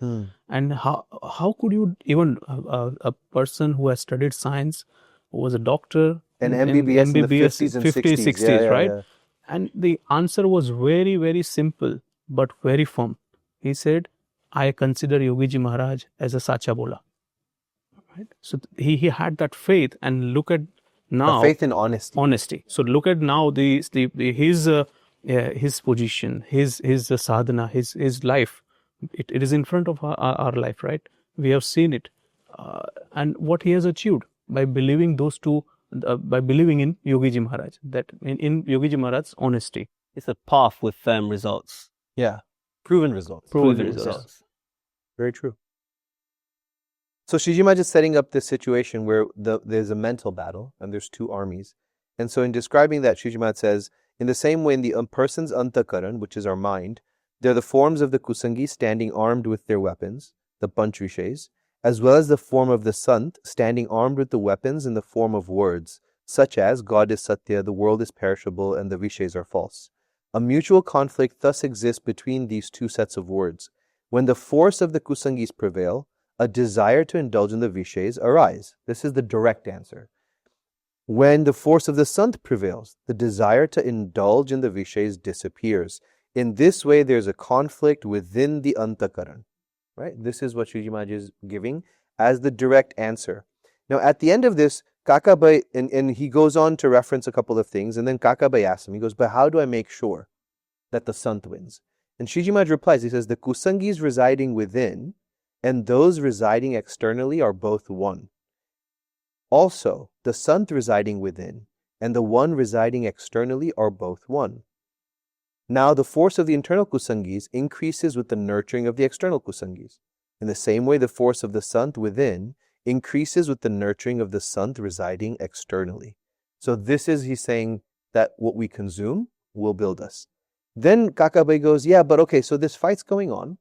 And how could you, even a person who has studied science, who was a doctor, and MBBS in the 50s and 60s, right? Yeah. And the answer was very, very simple but very firm. He said, I consider Yogiji Maharaj as a Sacha Bola. Right? So he had that faith, and look at now. A faith in honesty. So look at now his position, his sadhana, his life. It is in front of our life, right? We have seen it. And what he has achieved by believing by believing in Yogiji Maharaj, that in Yogiji Maharaj's honesty. It's a path with firm results. Yeah. Proven results. Proven results. Very true. So Shriji Maharaj is setting up this situation where there's a mental battle and there's two armies. And so in describing that, Shriji Maharaj says, in the same way in the person's antakaran, which is our mind, they're the forms of the kusangi standing armed with their weapons, the panchvishays, as well as the form of the sant standing armed with the weapons in the form of words, such as God is satya, the world is perishable, and the vishays are false. A mutual conflict thus exists between these two sets of words. When the force of the kusangis prevail, a desire to indulge in the vishays arise. This is the direct answer. When the force of the sant prevails, the desire to indulge in the vishays disappears. In this way, there's a conflict within the antakaran. Right? This is what Shriji Maharaj is giving as the direct answer. Now, at the end of this, Kakabhai, and he goes on to reference a couple of things, and then Kakabhai asks him, he goes, but how do I make sure that the sant wins? And Shriji Maharaj replies, he says, the kusangis residing within and those residing externally are both one. Also, the sant residing within and the one residing externally are both one. Now, the force of the internal kusangis increases with the nurturing of the external kusangis. In the same way, the force of the sant within increases with the nurturing of the sant residing externally. So this is, he's saying that what we consume will build us. Then Kakabhai goes, yeah, but okay, so this fight's going on.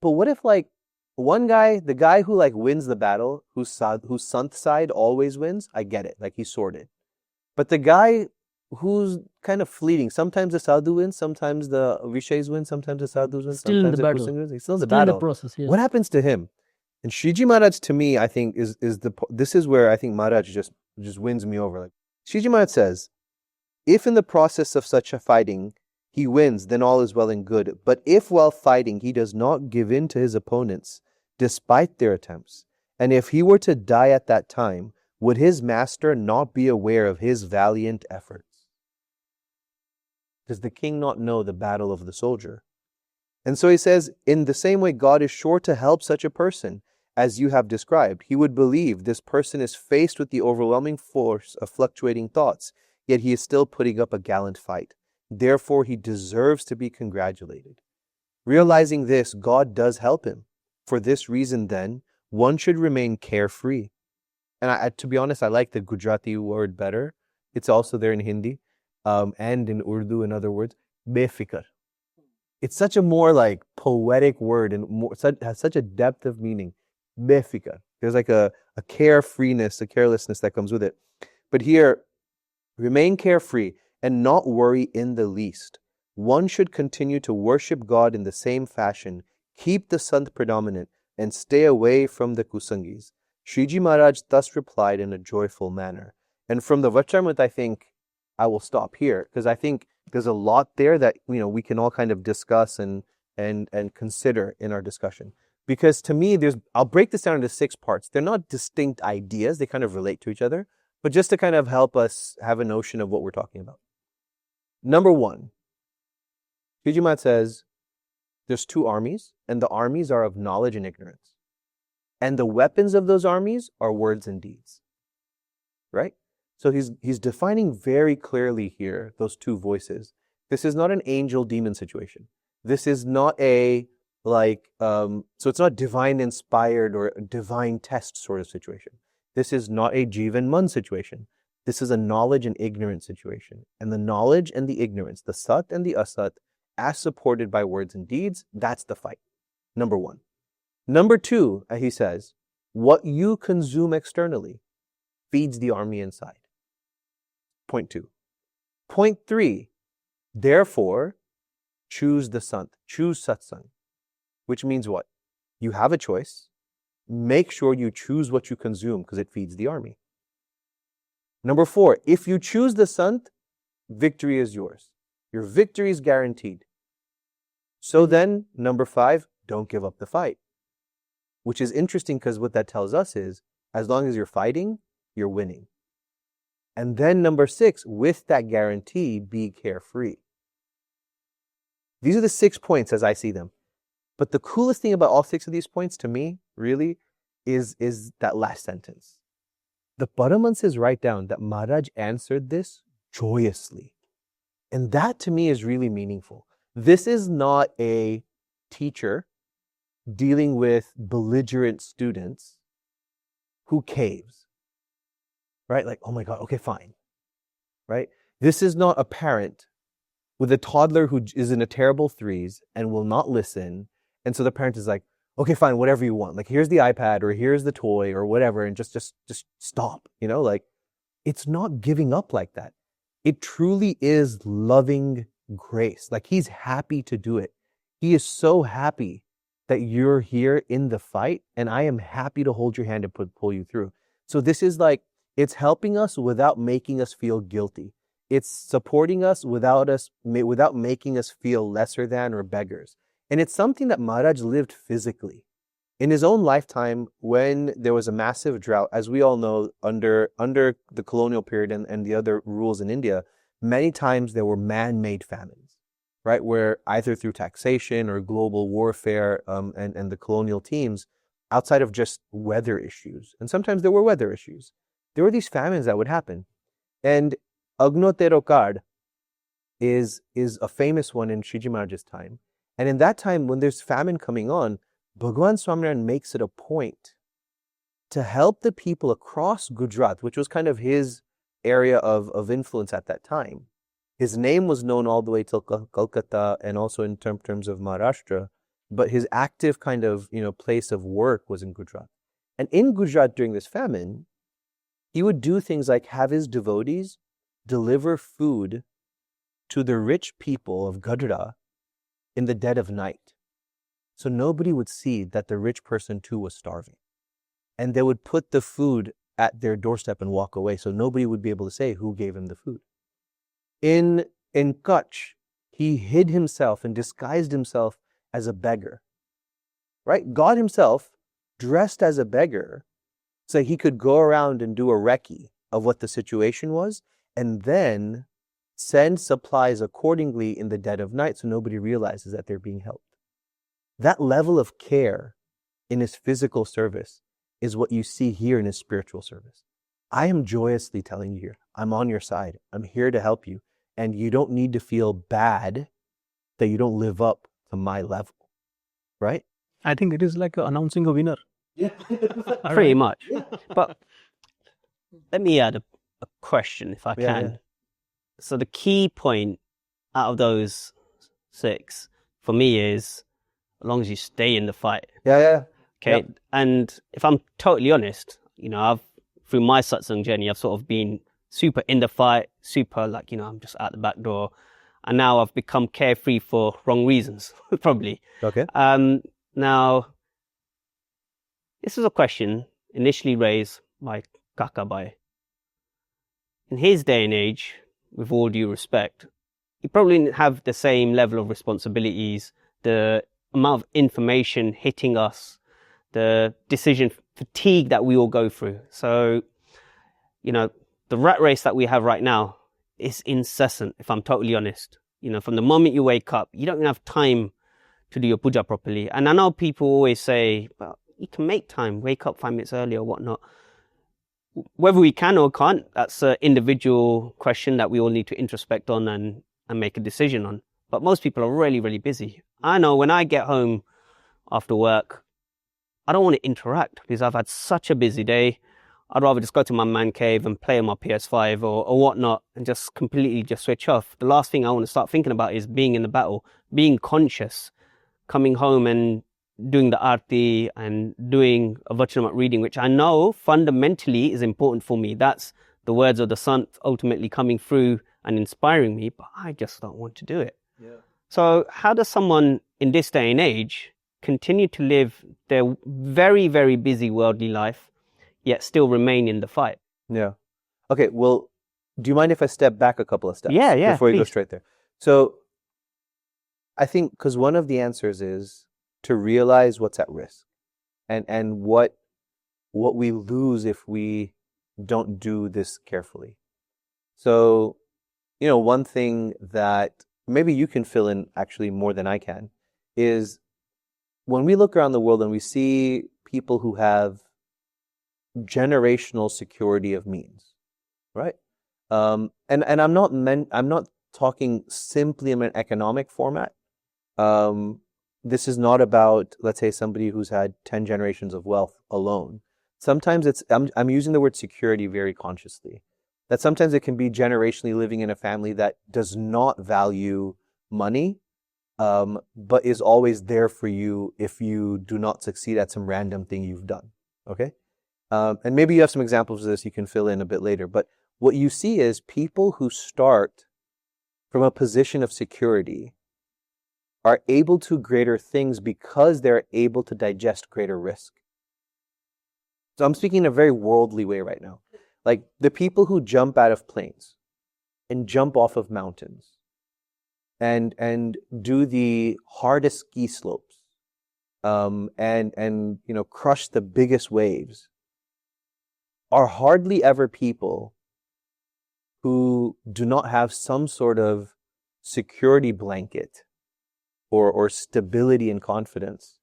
But what if, like, one guy, the guy who, like, wins the battle, whose sant side always wins, I get it, like, he's sorted. But the guy who's kind of fleeting, sometimes the sadhu wins, sometimes the vishays win, sometimes the sadhus win, Still in the battle. He's still in the battle. In the process, yes. What happens to him? And Shriji Maharaj, to me, I think, this is where I think Maharaj just wins me over. Like, Shriji Maharaj says, if in the process of such a fighting, he wins, then all is well and good. But if while fighting, he does not give in to his opponents, despite their attempts, and if he were to die at that time, would his master not be aware of his valiant efforts? Does the king not know the battle of the soldier? And so he says, in the same way, God is sure to help such a person, as you have described. He would believe this person is faced with the overwhelming force of fluctuating thoughts, yet he is still putting up a gallant fight. Therefore, he deserves to be congratulated. Realizing this, God does help him. For this reason, then, one should remain carefree. And to be honest, I like the Gujarati word better. It's also there in Hindi and in Urdu, in other words, befikar. It's such a more like poetic word and has such a depth of meaning. Befikar. There's like a carefreeness, a carelessness that comes with it. But here, remain carefree and not worry in the least. One should continue to worship God in the same fashion, keep the sant predominant, and stay away from the kusangis. Shriji Maharaj thus replied in a joyful manner. And from the Vachanamrut, I think I will stop here because I think there's a lot there that we can all kind of discuss and consider in our discussion. Because to me, I'll break this down into 6 parts. They're not distinct ideas; they kind of relate to each other, but just to kind of help us have a notion of what we're talking about. Number 1, Shriji Maharaj says there's 2 armies, and the armies are of knowledge and ignorance, and the weapons of those armies are words and deeds. Right? So he's defining very clearly here those 2 voices. This is not an angel-demon situation. This is not so it's not divine inspired or a divine test sort of situation. This is not a Jivan Mun situation. This is a knowledge and ignorance situation. And the knowledge and the ignorance, the Sat and the Asat, as supported by words and deeds, that's the fight. Number 1. Number 2, he says, what you consume externally feeds the army inside. Point 2. Point 3, therefore, choose the Sant, choose Satsang, which means what? You have a choice. Make sure you choose what you consume because it feeds the army. Number 4, if you choose the Sant, victory is yours. Your victory is guaranteed. So then, number 5, don't give up the fight. Which is interesting because what that tells us is, as long as you're fighting, you're winning. And then number 6, with that guarantee, be carefree. These are the 6 points as I see them. But the coolest thing about all 6 of these points to me, really, is that last sentence. The Paramahansa write down that Maharaj answered this joyously. And that to me is really meaningful. This is not a teacher dealing with belligerent students who caves. Right? Like, oh my God, okay, fine. Right? This is not a parent with a toddler who is in a terrible 3s and will not listen. And so the parent is like, okay, fine, whatever you want. Like, here's the iPad or here's the toy or whatever, and just stop. Like, it's not giving up like that. It truly is loving grace. Like, he's happy to do it. He is so happy that you're here in the fight, and I am happy to hold your hand and pull you through. So this is like, it's helping us without making us feel guilty. It's supporting us without making us feel lesser than or beggars. And it's something that Maharaj lived physically. In his own lifetime, when there was a massive drought, as we all know, under the colonial period and the other rules in India, many times there were man-made famines, right? Where either through taxation or global warfare and the colonial teams, outside of just weather issues, and sometimes there were weather issues, there were these famines that would happen. And Agnotero Card is a famous one in Shriji Maharaj's time. And in that time, when there's famine coming on, Bhagwan Swaminarayan makes it a point to help the people across Gujarat, which was kind of his area of influence at that time. His name was known all the way till Kolkata and also in terms of Maharashtra, but his active kind of place of work was in Gujarat. And in Gujarat during this famine, he would do things like have his devotees deliver food to the rich people of Gadhada in the dead of night. So nobody would see that the rich person too was starving. And they would put the food at their doorstep and walk away, so nobody would be able to say who gave him the food. In Kutch, he hid himself and disguised himself as a beggar. Right? God himself dressed as a beggar so he could go around and do a recce of what the situation was and then send supplies accordingly in the dead of night so nobody realizes that they're being helped. That level of care in his physical service is what you see here in his spiritual service. I am joyously telling you here, I'm on your side. I'm here to help you. And you don't need to feel bad that you don't live up to my level. Right? I think it is like announcing a winner. Yeah. Pretty much. But let me add a question if I can. Yeah. So the key point out of those 6 for me is as long as you stay in the fight. Yeah. Okay. Yep. And if I'm totally honest, through my satsang journey, I've sort of been super in the fight, super I'm just out the back door. And now I've become carefree for wrong reasons, probably. Okay. Now, this is a question initially raised by Kakabhai. in his day and age, with all due respect, he probably didn't have the same level of responsibilities, the amount of information hitting us, the decision fatigue that we all go through. So, you know, the rat race that we have right now is incessant, if I'm totally honest. You know, from the moment you wake up, you don't have time to do your puja properly. And I know people always say, well, you can make time, wake up 5 minutes early or whatnot. Whether we can or can't, that's an individual question that we all need to introspect on and make a decision on. But most people are really, really busy. I know when I get home after work, I don't want to interact because I've had such a busy day. I'd rather just go to my man cave and play on my PS5 or whatnot and just completely just switch off. The last thing I want to start thinking about is being in the battle, being conscious, coming home and doing the arti and doing a Vachanamrut reading, which I know fundamentally is important for me. That's the words of the Sant ultimately coming through and inspiring me, but I just don't want to do it. Yeah. So how does someone in this day and age continue to live their very, very busy worldly life, yet still remain in the fight? Yeah. Okay, well, do you mind if I step back a couple of steps? Yeah, before you go please. straight there? So I think because one of the answers is to realize what's at risk and what we lose if we don't do this carefully. So, you know, one thing that maybe you can fill in actually more than I can is when we look around the world and we see people who have generational security of means, right? And I'm not talking simply in an economic format. This is not about, let's say, somebody who's had 10 generations of wealth alone. Sometimes I'm using the word security very consciously. That sometimes it can be generationally living in a family that does not value money, but is always there for you if you do not succeed at some random thing you've done. Okay? And maybe you have some examples of this you can fill in a bit later. But what you see is people who start from a position of security are able to greater things because they're able to digest greater risk. So I'm speaking in a very worldly way right now. Like the people who jump out of planes and jump off of mountains and do the hardest ski slopes and you know crush the biggest waves are hardly ever people who do not have some sort of security blanket or stability and confidence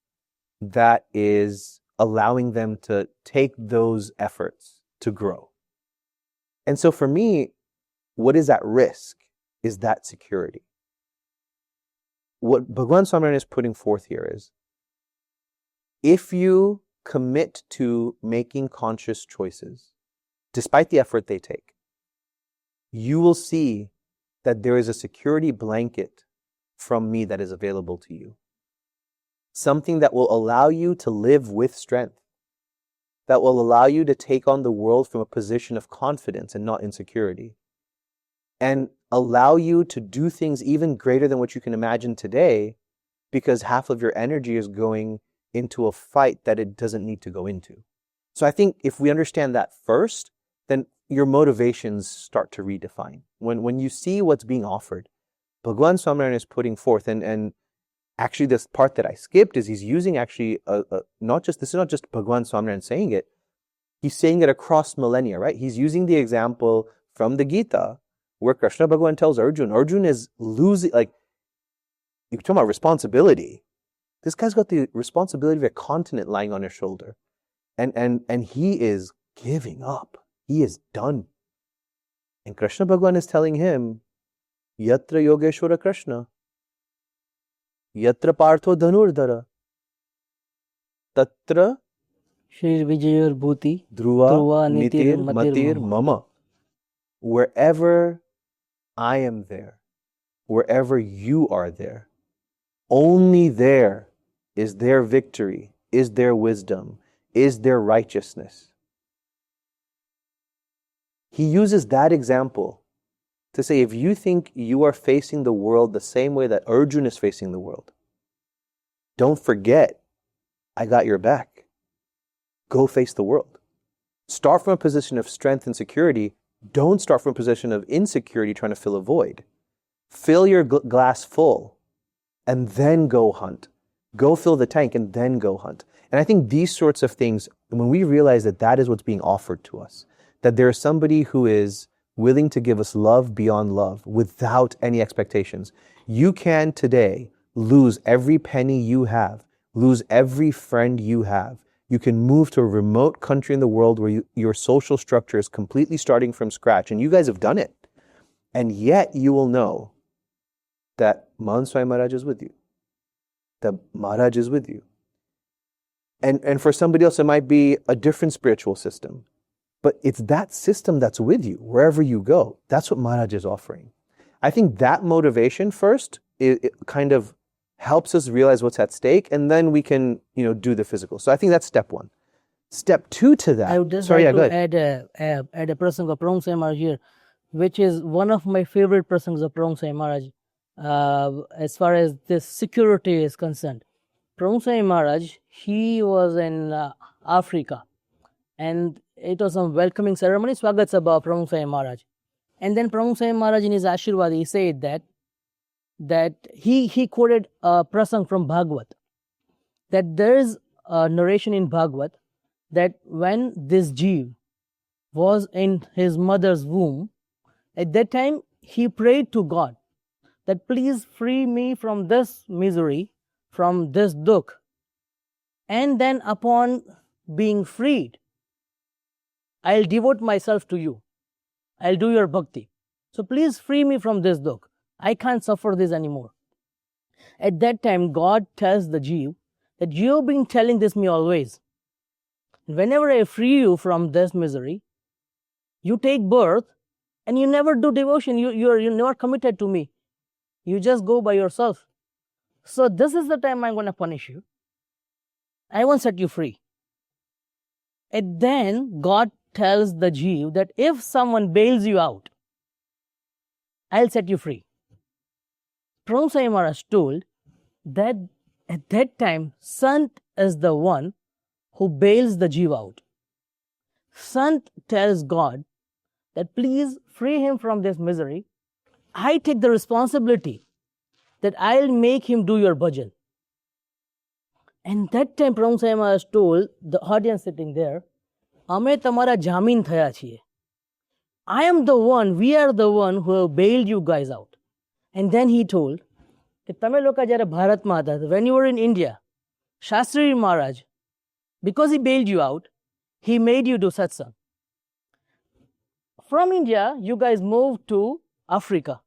that is allowing them to take those efforts to grow. And so for me, what is at risk is that security. What Bhagwan Swaminarayan is putting forth here is, if you commit to making conscious choices, despite the effort they take, you will see that there is a security blanket from me that is available to you. Something that will allow you to live with strength, that will allow you to take on the world from a position of confidence and not insecurity, and allow you to do things even greater than what you can imagine today, because half of your energy is going into a fight that it doesn't need to go into. So I think if we understand that first, then your motivations start to redefine. When you see what's being offered, Bhagwan Swaminarayan is putting forth, and actually this part that I skipped is he's using actually this is not just Bhagwan Swaminarayan saying it, he's saying it across millennia, right? He's using the example from the Gita where Krishna Bhagavan tells Arjun is losing, like, you're talking about responsibility. This guy's got the responsibility of a continent lying on his shoulder. And he is giving up. He is done. And Krishna Bhagavan is telling him, Yatra Yogeshwara Krishna, Yatra Partho Dhanurdhara, Tatra Shri Vijayur Bhuti Dhruva Nitir Matir Mama. Wherever I am there, wherever you are there, only there is their victory, is their wisdom, is their righteousness. He uses that example to say, if you think you are facing the world the same way that Arjun is facing the world, don't forget, I got your back. Go face the world. Start from a position of strength and security, Don't start from a position of insecurity trying to fill a void. Fill your glass full and then go hunt. Go fill the tank and then go hunt. And I think these sorts of things, when we realize that that is what's being offered to us, that there is somebody who is willing to give us love beyond love without any expectations. You can today lose every penny you have, lose every friend you have. You can move to a remote country in the world where your social structure is completely starting from scratch. And you guys have done it. And yet you will know that Bhagwan Swami Maharaj is with you. That Maharaj is with you. And for somebody else, it might be a different spiritual system. But it's that system that's with you wherever you go. That's what Maharaj is offering. I think that motivation first, it kind of helps us realize what's at stake, and then we can, do the physical. So I think that's step one. Step two to that. I would just go like ahead. to add a prasang of Pramukh Swami Maharaj here, which is one of my favorite prasangs of Pramukh Swami Maharaj as far as this security is concerned. Pramukh Swami Maharaj, he was in Africa, and it was a welcoming ceremony, Swagat Sabha Pramukh Swami Maharaj. And then Pramukh Swami Maharaj in his Ashirwad, he said that he quoted a prasang from Bhagavad, that there is a narration in Bhagavad that when this Jeev was in his mother's womb, at that time he prayed to God that please free me from this misery, from this dukh. And then upon being freed, I'll devote myself to you. I'll do your bhakti. So please free me from this dukh. I can't suffer this anymore. At that time, God tells the Jeev that you've been telling this me always. Whenever I free you from this misery, you take birth and you never do devotion. You're never committed to me. You just go by yourself. So this is the time I'm going to punish you. I won't set you free. And then God tells the Jeev that if someone bails you out, I'll set you free. Pramukh Swami Maharaj told that at that time, Sant is the one who bails the Jeev out. Sant tells God that please free him from this misery. I take the responsibility that I'll make him do your bhajan. And that time Pramukh Swami Maharaj told the audience sitting there, Ame tamara jamin thaya chiye. I am the one, we are the one who have bailed you guys out. And then he told, when you were in India, Shastri Maharaj, because he bailed you out, he made you do satsang. From India, you guys moved to Africa.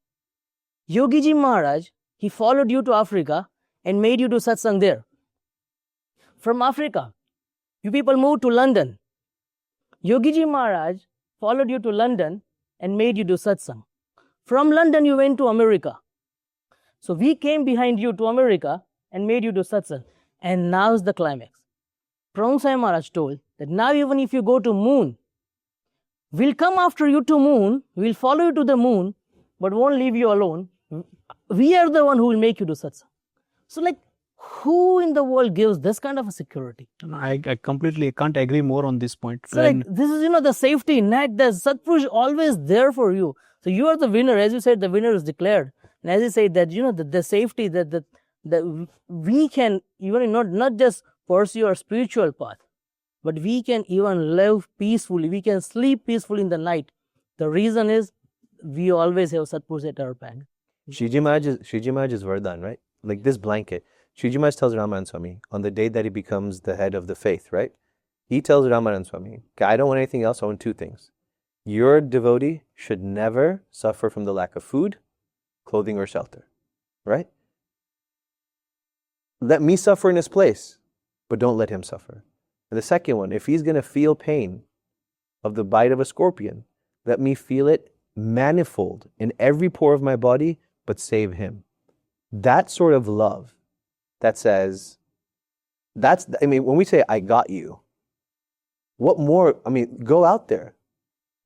Yogiji Maharaj, he followed you to Africa and made you do satsang there. From Africa, you people moved to London. Yogiji Maharaj followed you to London and made you do satsang. From London, you went to America. So we came behind you to America and made you do satsang. And now's the climax. Pramukh Swami Maharaj told that now even if you go to moon, we'll come after you to moon, we'll follow you to the moon, but won't leave you alone. We are the one who will make you do satsang. So who in the world gives this kind of a security? I completely can't agree more on this point. So this is, the safety net, the Satpurush always there for you. So you are the winner. As you said, the winner is declared. And as you say that, the safety that we can even not just pursue our spiritual path, but we can even live peacefully. We can sleep peacefully in the night. The reason is we always have Satpurush at our back. Shriji Maharaj is Vardhan, right? Like this blanket. Shriji Maharaj tells Ramanan Swami on the day that he becomes the head of the faith, right? He tells Ramanan Swami, I don't want anything else, I want two things. Your devotee should never suffer from the lack of food, clothing, or shelter, right? Let me suffer in his place, but don't let him suffer. And the second one, if he's going to feel pain of the bite of a scorpion, let me feel it manifold in every pore of my body, but save him. That sort of love that says, when we say, I got you, what more? Go out there.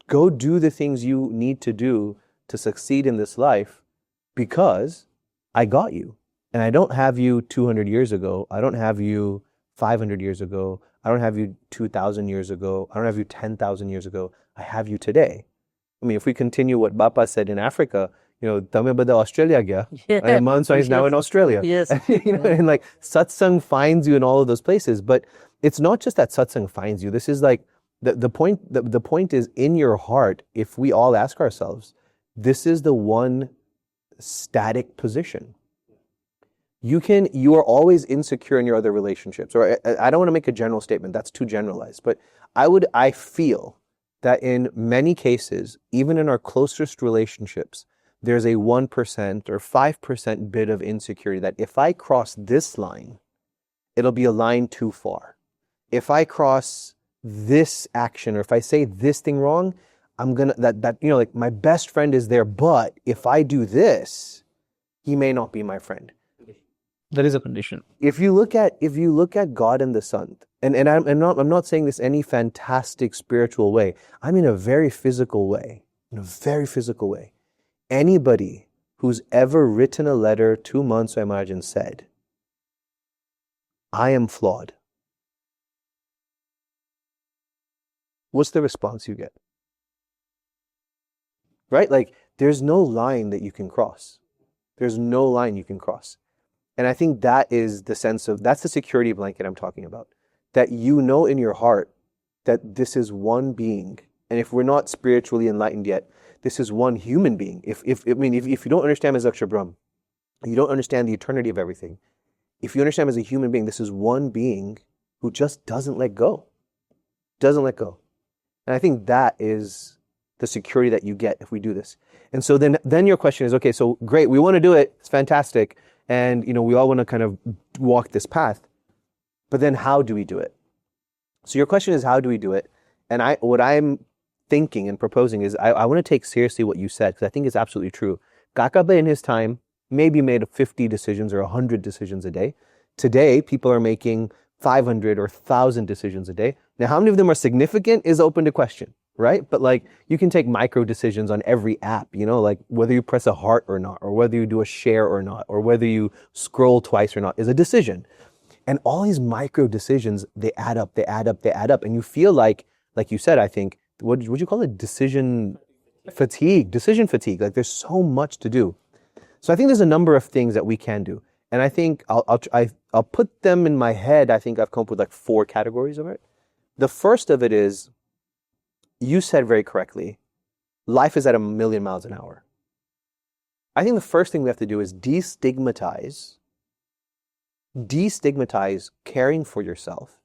Go do the things you need to do to succeed in this life because I got you. And I don't have you 200 years ago. I don't have you 500 years ago. I don't have you 2,000 years ago. I don't have you 10,000 years ago. I have you today. I mean, if we continue what Bapa said in Africa, Tame bada Australia gaya. And Mahant Swami is now in Australia. Yes. And like satsang finds you in all of those places. But it's not just that satsang finds you. This is like the point is in your heart, if we all ask ourselves, this is the one static position. You are always insecure in your other relationships. Or I don't want to make a general statement, that's too generalized. But I feel that in many cases, even in our closest relationships, there's a 1% or 5% bit of insecurity that if I cross this line, it'll be a line too far. If I cross this action or if I say this thing wrong, I'm gonna like my best friend is there, but if I do this, he may not be my friend. There is a condition. If you look at God and the Sant, and I'm not saying this any fantastic spiritual way. I'm in a very physical way. Anybody who's ever written a letter to Bhagwan Swami Maharaj and said, I am flawed, what's the response you get? Right? Like, there's no line that you can cross. There's no line you can cross. And I think that is that's the security blanket I'm talking about. That you know in your heart that this is one being. And if we're not spiritually enlightened yet, this is one human being. If you don't understand as Akshar Brahm, you don't understand the eternity of everything. If you understand as a human being, this is one being who just doesn't let go. Doesn't let go. And I think that is the security that you get if we do this. And so then your question is, okay, so great, we want to do it. It's fantastic. And, we all want to kind of walk this path. But then how do we do it? So your question is, how do we do it? And what I'm thinking and proposing is I want to take seriously what you said, because I think it's absolutely true. Kakabhai in his time maybe made 50 decisions or 100 decisions a day. Today, people are making 500 or 1,000 decisions a day. Now, how many of them are significant is open to question, right? But like, you can take micro decisions on every app, like whether you press a heart or not, or whether you do a share or not, or whether you scroll twice or not is a decision. And all these micro decisions, they add up. And you feel like you said, I think, what would you call it? Decision fatigue. Like there's so much to do. So I think there's a number of things that we can do. And I think I'll put them in my head. I think I've come up with like 4 categories of it. The first of it is, you said very correctly, life is at 1,000,000 miles an hour. I think the first thing we have to do is destigmatize caring for yourself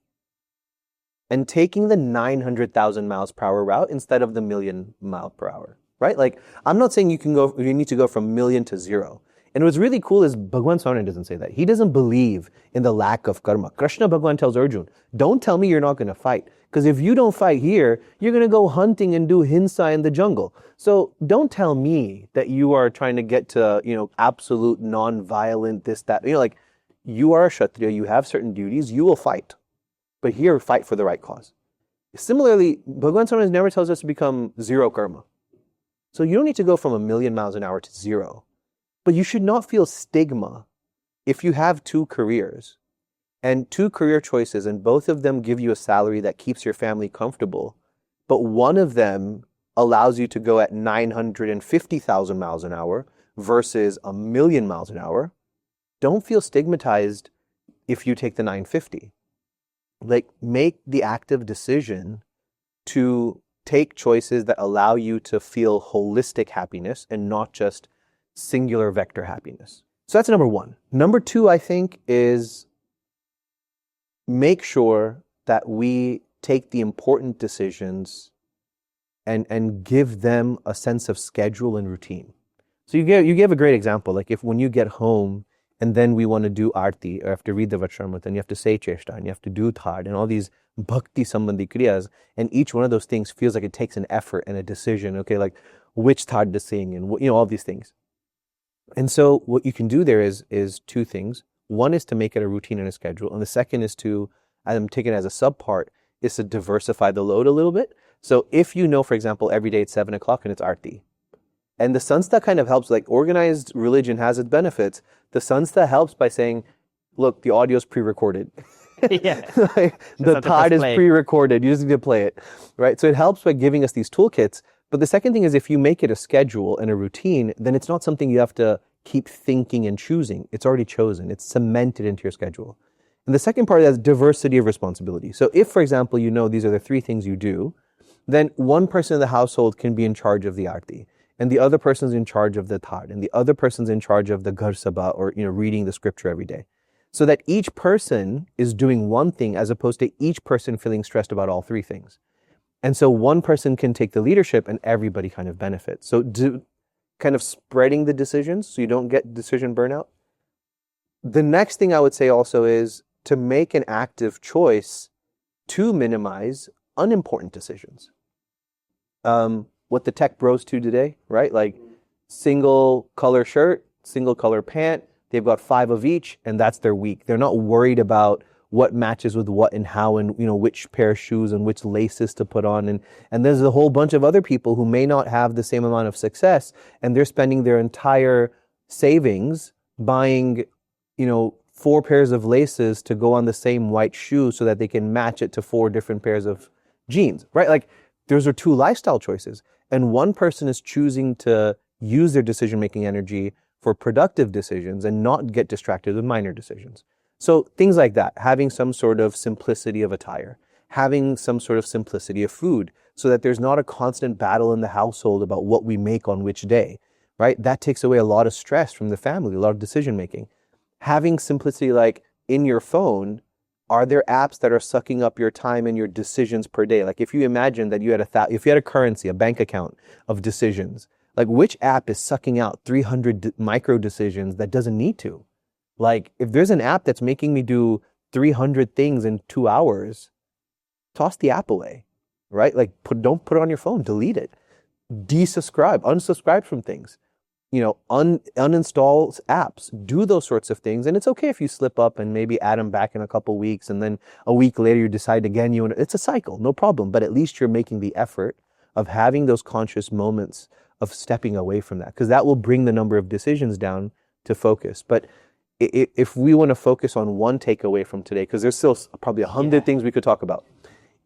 and taking the 900,000 miles per hour route instead of the 1,000,000 mile per hour, right? Like, I'm not saying you need to go from 1,000,000 to 0. And what's really cool is Bhagwan Swaminarayan doesn't say that. He doesn't believe in the lack of karma. Krishna Bhagwan tells Arjun, don't tell me you're not going to fight. Because if you don't fight here, you're going to go hunting and do hinsa in the jungle. So don't tell me that you are trying to get to, absolute non-violent, this, that. Like, you are a Kshatriya, you have certain duties, you will fight. But here, fight for the right cause. Similarly, Bhagwan Swaminarayan never tells us to become zero karma. So you don't need to go from 1,000,000 miles an hour to 0. But you should not feel stigma if you have 2 careers and 2 career choices, and both of them give you a salary that keeps your family comfortable, but one of them allows you to go at 950,000 miles an hour versus 1,000,000 miles an hour. Don't feel stigmatized if you take the 950. Like, make the active decision to take choices that allow you to feel holistic happiness and not just singular vector happiness. So that's number 1. Number 2, I think, is make sure that we take the important decisions and give them a sense of schedule and routine. So you gave a great example. Like, if when you get home and then we want to do arti, or have to read the Vachanamrut, and you have to say cheshta, and you have to do thad, and all these bhakti sambandhi kriyas, and each one of those things feels like it takes an effort and a decision. Okay, like which thad to sing, and all these things. And so what you can do there is 2 things. One is to make it a routine and a schedule. And the second is to, I'm taking it as a subpart, is to diversify the load a little bit. So if for example, every day it's 7 o'clock and it's arti. And the Sanstha kind of helps, like organized religion has its benefits. The Sanstha helps by saying, look, the audio is pre-recorded. Yeah. The thad is pre-recorded. You just need to play it, right? So it helps by giving us these toolkits. But the second thing is, if you make it a schedule and a routine, then it's not something you have to keep thinking and choosing. It's already chosen. It's cemented into your schedule. And the second part is diversity of responsibility. So if, for example, you know these are the 3 things you do, then one person in the household can be in charge of the arti, and the other person's in charge of the thad, and the other person's in charge of the ghar sabha, or reading the scripture every day. So that each person is doing one thing as opposed to each person feeling stressed about all 3 things. And so one person can take the leadership and everybody kind of benefits. So kind of spreading the decisions so you don't get decision burnout. The next thing I would say also is to make an active choice to minimize unimportant decisions. What the tech bros do today, right? Like single color shirt, single color pant, they've got 5 of each and that's their week. They're not worried about what matches with what and how, and which pair of shoes and which laces to put on, and there's a whole bunch of other people who may not have the same amount of success, and they're spending their entire savings buying 4 pairs of laces to go on the same white shoe so that they can match it to 4 different pairs of jeans, right? Like those are 2 lifestyle choices, and one person is choosing to use their decision-making energy for productive decisions and not get distracted with minor decisions. So things like that, having some sort of simplicity of attire, having some sort of simplicity of food, so that there's not a constant battle in the household about what we make on which day, right? That takes away a lot of stress from the family, a lot of decision making. Having simplicity, like in your phone, are there apps that are sucking up your time and your decisions per day? Like if you imagine that you had if you had a currency, a bank account of decisions, like which app is sucking out 300 micro decisions that doesn't need to? Like, if there's an app that's making me do 300 things in 2 hours, toss the app away, right? Like, don't put it on your phone, delete it. Desubscribe, unsubscribe from things. Uninstall apps, do those sorts of things. And it's okay if you slip up and maybe add them back in a couple weeks, and then a week later you decide again, it's a cycle, no problem. But at least you're making the effort of having those conscious moments of stepping away from that, because that will bring the number of decisions down to focus. But if we want to focus on one takeaway from today, because there's still probably 100 things we could talk about,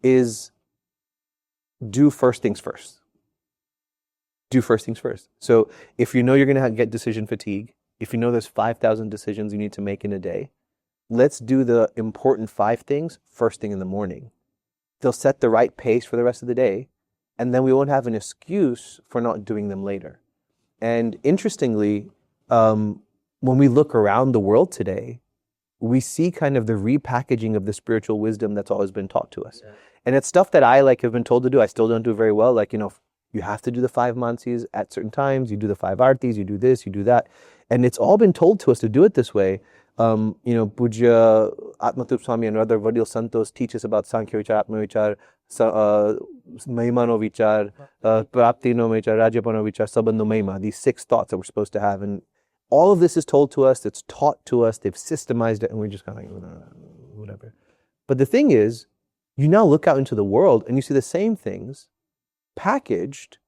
is do first things first. Do first things first. So if you know you're going to get decision fatigue, if you know there's 5,000 decisions you need to make in a day, let's do the important 5 things first thing in the morning. They'll set the right pace for the rest of the day, and then we won't have an excuse for not doing them later. And interestingly, when we look around the world today, we see kind of the repackaging of the spiritual wisdom that's always been taught to us. Yeah. And it's stuff that I have been told to do. I still don't do very well. You have to do the 5 mansis at certain times. You do the 5 artis, you do this, you do that. And it's all been told to us to do it this way. Puja Atma Swami and other Vadil Santos teach us about Sankhya Vichar, Atma Vichar, Mahimano Vichar, Praptino Vichar, Rajapano Vichar, Sabandho Mahima, these 6 thoughts that we're supposed to have. And all of this is told to us, it's taught to us, they've systemized it, and we're just kind of like, whatever. But the thing is, you now look out into the world and you see the same things packaged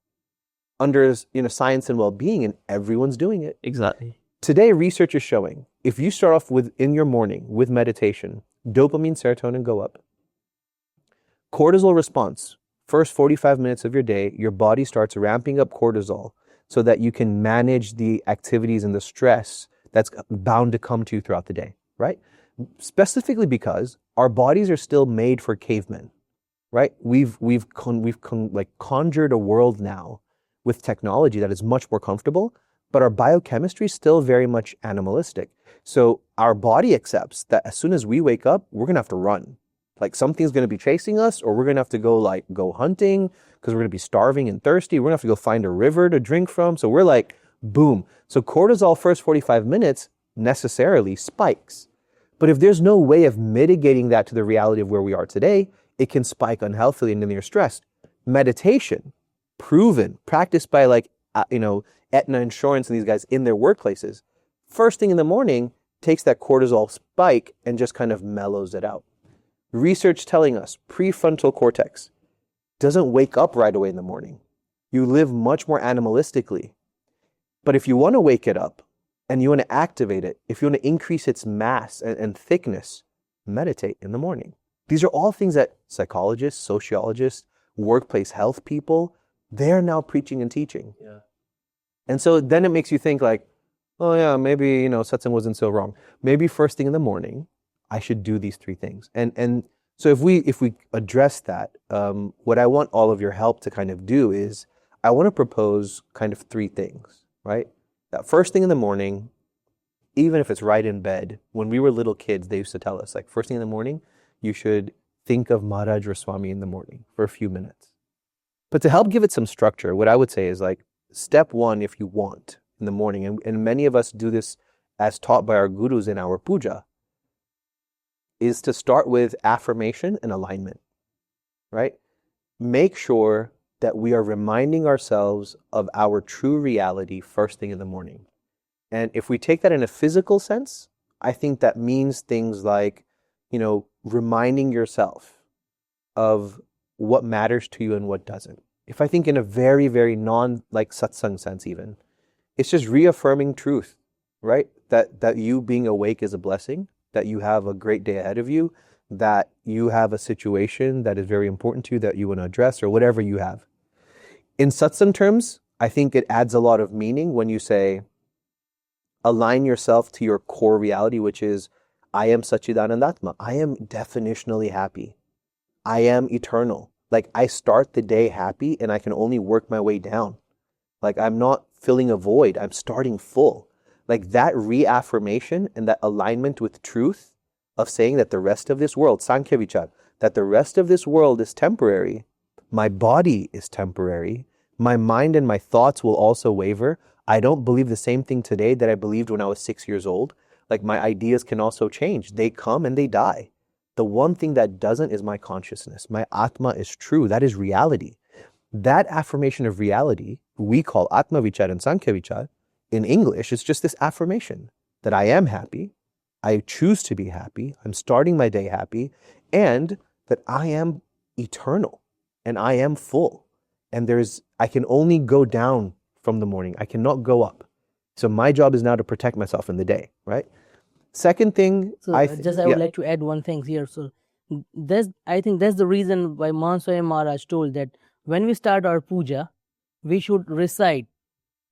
under science and well-being, and everyone's doing it. Exactly. Today, research is showing, if you start off in your morning with meditation, dopamine, serotonin go up. Cortisol response, first 45 minutes of your day, your body starts ramping up cortisol so that you can manage the activities and the stress that's bound to come to you throughout the day, right? Specifically because our bodies are still made for cavemen, right? We've conjured a world now with technology that is much more comfortable, but our biochemistry is still very much animalistic. So our body accepts that as soon as we wake up, we're gonna have to run. Like something's gonna be chasing us, or we're gonna have to go hunting because we're gonna be starving and thirsty. We're gonna have to go find a river to drink from. So we're like, boom. So cortisol first 45 minutes necessarily spikes. But if there's no way of mitigating that to the reality of where we are today, it can spike unhealthily and then you're stressed. Meditation, proven, practiced by Aetna Insurance and these guys in their workplaces, first thing in the morning takes that cortisol spike and just kind of mellows it out. Research telling us prefrontal cortex doesn't wake up right away in the morning. You live much more animalistically. But if you want to wake it up and you want to activate it, if you want to increase its mass and thickness, meditate in the morning. These are all things that psychologists, sociologists, workplace health people they're now preaching and teaching. And so then it makes you think like, oh yeah, maybe, satsang wasn't so wrong. Maybe first thing in the morning, I should do these 3 things. And so if we address that, what I want all of your help to kind of do is, I want to propose kind of 3 things, right? That first thing in the morning, even if it's right in bed, when we were little kids, they used to tell us, like, first thing in the morning, you should think of Maharaj or Swami in the morning for a few minutes. But to help give it some structure, what I would say is like, step 1, if you want, in the morning, and many of us do this as taught by our gurus in our puja, is to start with affirmation and alignment, right? Make sure that we are reminding ourselves of our true reality first thing in the morning. And if we take that in a physical sense, I think that means things like, reminding yourself of what matters to you and what doesn't. If I think in a very, very satsang sense even, it's just reaffirming truth, right? That you being awake is a blessing, that you have a great day ahead of you, that you have a situation that is very important to you that you want to address, or whatever you have. In satsang terms, I think it adds a lot of meaning when you say, align yourself to your core reality, which is, I am Satchidanand Atma. I am definitionally happy. I am eternal. Like, I start the day happy and I can only work my way down. Like, I'm not filling a void. I'm starting full. Like, that reaffirmation and that alignment with truth of saying that the rest of this world, Sankhya Vichar, that the rest of this world is temporary. My body is temporary. My mind and my thoughts will also waver. I don't believe the same thing today that I believed when I was 6 years old. Like, my ideas can also change. They come and they die. The one thing that doesn't is my consciousness. My Atma is true. That is reality. That affirmation of reality, we call Atma Vichar and Sankhya Vichar. In English, it's just this affirmation that I am happy. I choose to be happy. I'm starting my day happy. And that I am eternal. And I am full. And I can only go down from the morning. I cannot go up. So my job is now to protect myself in the day, right? Second thing, So I would like to add one thing here. So I think that's the reason why Bhagwan Swami Maharaj told that when we start our puja, we should recite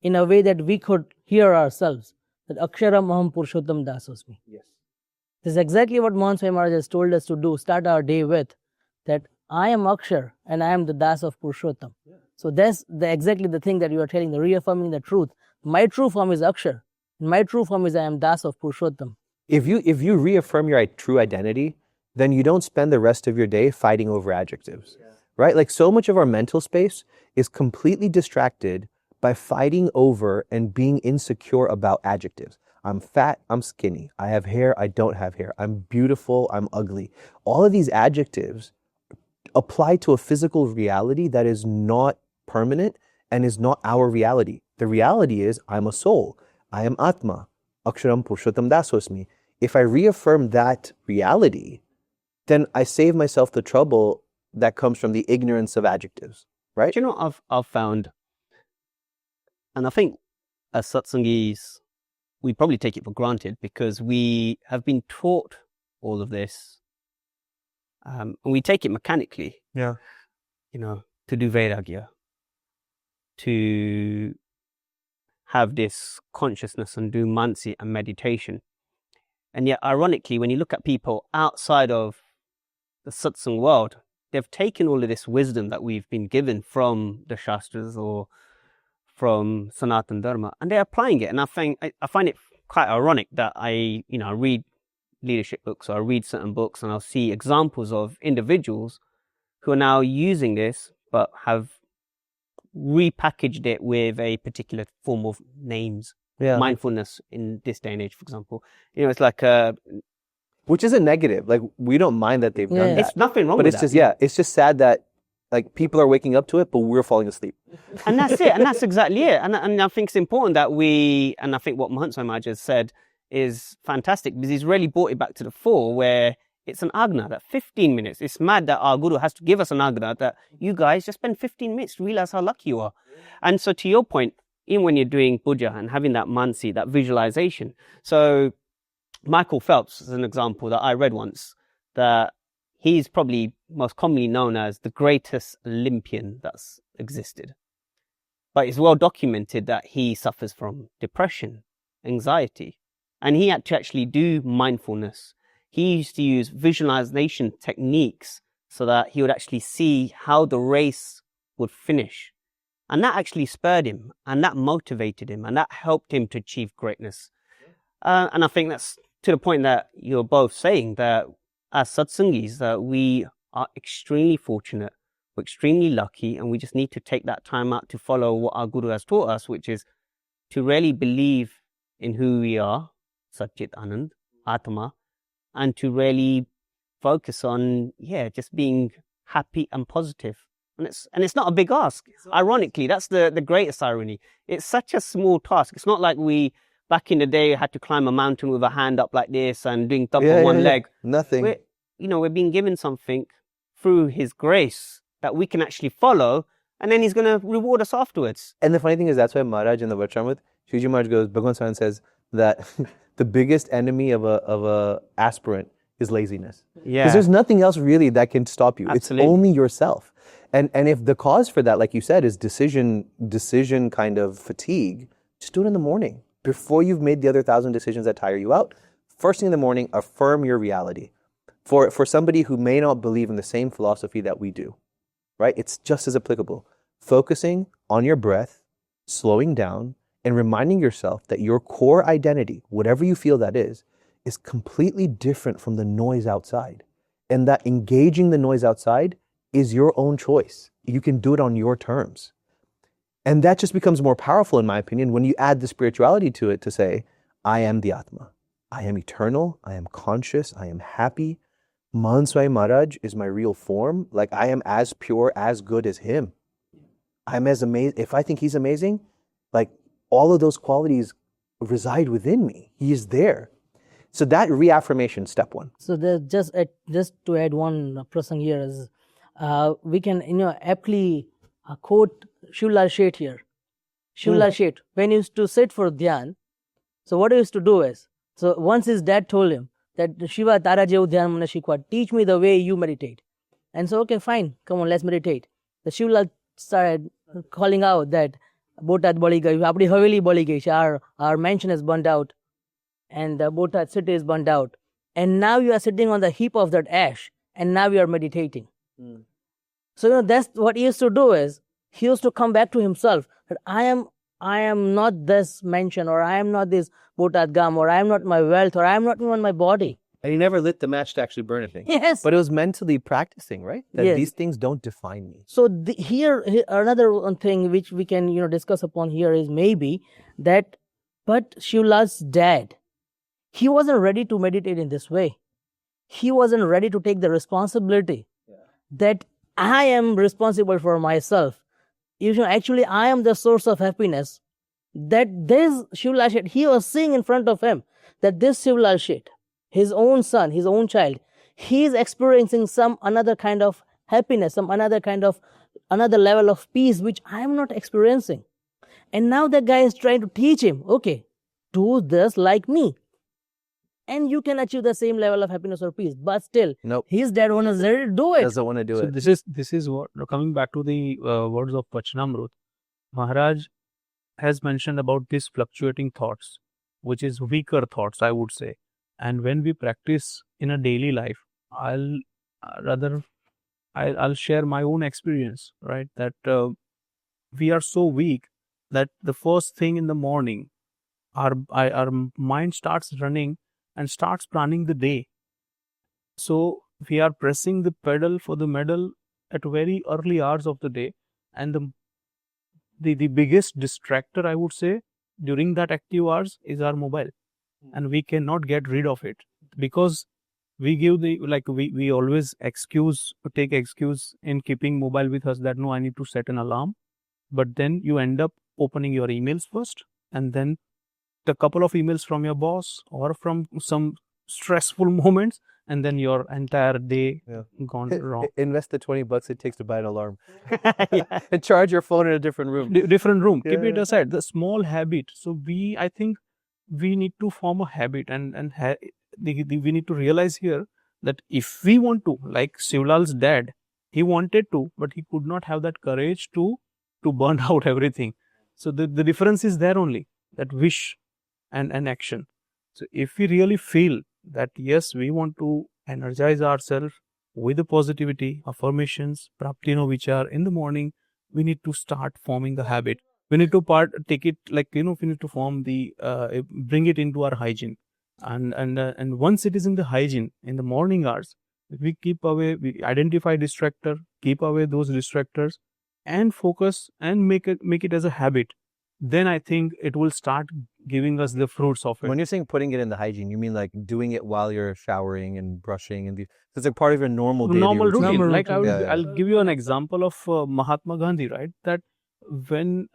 in a way that we could hear ourselves, that Aksharam Aham Purushottam Dasosmi. Yes. This is exactly what Bhagwan Swami Maharaj has told us to do, start our day with, that I am Akshar and I am the Das of Purushottam. Yeah. So that's exactly the thing that you are telling, the reaffirming the truth. My true form is Akshar. And my true form is I am Das of Purushottam. If you reaffirm your true identity, then you don't spend the rest of your day fighting over adjectives, right? Like, so much of our mental space is completely distracted by fighting over and being insecure about adjectives. I'm fat, I'm skinny. I have hair, I don't have hair. I'm beautiful, I'm ugly. All of these adjectives apply to a physical reality that is not permanent and is not our reality. The reality is, I'm a soul. I am Atma. Aksharam Purushottam Dasosmi. If I reaffirm that reality, then I save myself the trouble that comes from the ignorance of adjectives, right? Do you know what I've found? And I think as satsangis, we probably take it for granted because we have been taught all of this. And we take it mechanically. Yeah. To do Vairagya, to have this consciousness and do mansi and meditation. And yet, ironically, when you look at people outside of the satsang world, they've taken all of this wisdom that we've been given from the Shastras or from Sanatana Dharma, and they're applying it. And I find it quite ironic that I read leadership books or I read certain books and I'll see examples of individuals who are now using this but have repackaged it with a particular form of names. Yeah. Mindfulness in this day and age, for example. It's like which isn't negative. Like, we don't mind that they've done that. It's nothing wrong but with it's that. It's just sad that like people are waking up to it, but we're falling asleep. And that's it. And that's exactly it. And I think it's important that and I think what Mahant Swami Maharaj has said is fantastic because he's really brought it back to the fore where it's an agna, that 15 minutes. It's mad that our guru has to give us an agna that you guys just spend 15 minutes to realize how lucky you are. And so to your point, even when you're doing puja and having that mansi, that visualization. So Michael Phelps is an example that I read once, that he's probably most commonly known as the greatest Olympian that's existed. but it's well documented that he suffers from depression, anxiety, and he had to actually do mindfulness. He used to use visualization techniques so that he would actually see how the race would finish. And that actually spurred him, and that motivated him, and that helped him to achieve greatness. And I think that's to the point that you're both saying, that as satsangis, that we are extremely fortunate, we're extremely lucky, and we just need to take that time out to follow what our Guru has taught us, which is to really believe in who we are, Satchit Anand, Atma, and to really focus on, just being happy and positive. And it's not a big ask. Ironically, that's the greatest irony. It's such a small task. It's not like we, back in the day, had to climb a mountain with a hand up like this and doing top on one leg. Nothing. We're being given something through his grace that we can actually follow, and then he's going to reward us afterwards. And the funny thing is, that's why Maharaj in the Vachanamrut, Shriji Maharaj goes, Bhagwan Swaminarayan says that the biggest enemy of a aspirant is laziness. Because there's nothing else really that can stop you. Absolutely. It's only yourself. And if the cause for that, like you said, is decision kind of fatigue, just do it in the morning. Before you've made the other 1,000 decisions that tire you out, first thing in the morning, affirm your reality. For somebody who may not believe in the same philosophy that we do, right? It's just as applicable. Focusing on your breath, slowing down, and reminding yourself that your core identity, whatever you feel that is completely different from the noise outside. And that engaging the noise outside is your own choice. You can do it on your terms. And that just becomes more powerful, in my opinion, when you add the spirituality to it to say, I am the Atma. I am eternal. I am conscious. I am happy. Mahant Swami Maharaj is my real form. Like, I am as pure, as good as him. I'm as amazing. If I think he's amazing, like, all of those qualities reside within me. He is there. So that reaffirmation, step one. So just to add one prasang here is, we can aptly quote Shivlal Sheth here. Shivlal Sheth, when he used to sit for dhyan, so what he used to do is, so once his dad told him that Shiva Tara Jevu Dhyan Mana Shikwa, teach me the way you meditate. And so, okay, fine, come on, let's meditate. The Shivlal started calling out that Botat bali gayi, apni haveli bali gayi, our mansion is burned out, and the Botat city is burned out. And now you are sitting on the heap of that ash, and now you are meditating. So that's what he used to do is, he used to come back to himself, that I am not this mansion, or I am not this Botat Gam, or I am not my wealth, or I am not even my body. And he never lit the match to actually burn anything. Yes. But it was mentally practicing, right? That Yes. these things don't define me. So here another one thing which we can discuss upon here is maybe that, but Shivlal's dad, he wasn't ready to meditate in this way. He wasn't ready to take the responsibility that I am responsible for myself. Actually, I am the source of happiness. That this Shivlal Sheth, he was seeing in front of him that this Shivlal Sheth, his own son, his own child, he is experiencing some another kind of happiness, another level of peace which I am not experiencing. And now the guy is trying to teach him, okay, do this like me, and you can achieve the same level of happiness or peace. But still, Nope. his dad wants to do it. Doesn't want to do So it. this is what, coming back to the words of Vachanamrut, Maharaj has mentioned about these fluctuating thoughts, which is weaker thoughts, I would say. And when we practice in a daily life, I'll share my own experience, right? That we are so weak that the first thing in the morning, our mind starts running and starts planning the day. So we are pressing the pedal for the medal at very early hours of the day, and the biggest distractor, I would say, during that active hours is our mobile, and we cannot get rid of it because we give we always take excuse in keeping mobile with us that no, I need to set an alarm, but then you end up opening your emails first, and then the couple of emails from your boss or from some stressful moments, and then your entire day gone wrong. Invest the $20 it takes to buy an alarm. And charge your phone in a different room. Different room. Keep Yeah. it aside. The small habit. So I think we need to form a habit, and we need to realize here that if we want to, like Shivlal's dad, he wanted to, but he could not have that courage to burn out everything. So the difference is there only, that wish and action. So if we really feel that yes, we want to energize ourselves with the positivity, affirmations, praptino vichar in the morning, we need to start forming the habit. We need to take it like, we need to form bring it into our hygiene. And once it is in the hygiene, in the morning hours, we identify distractor, keep away those distractors, and focus and make it as a habit. Then I think it will start giving us the fruits of it. When you're saying putting it in the hygiene, you mean like doing it while you're showering and brushing, and it's like part of your normal daily normal routine. Normal Like routine. I'll give you an example of Mahatma Gandhi, right? That when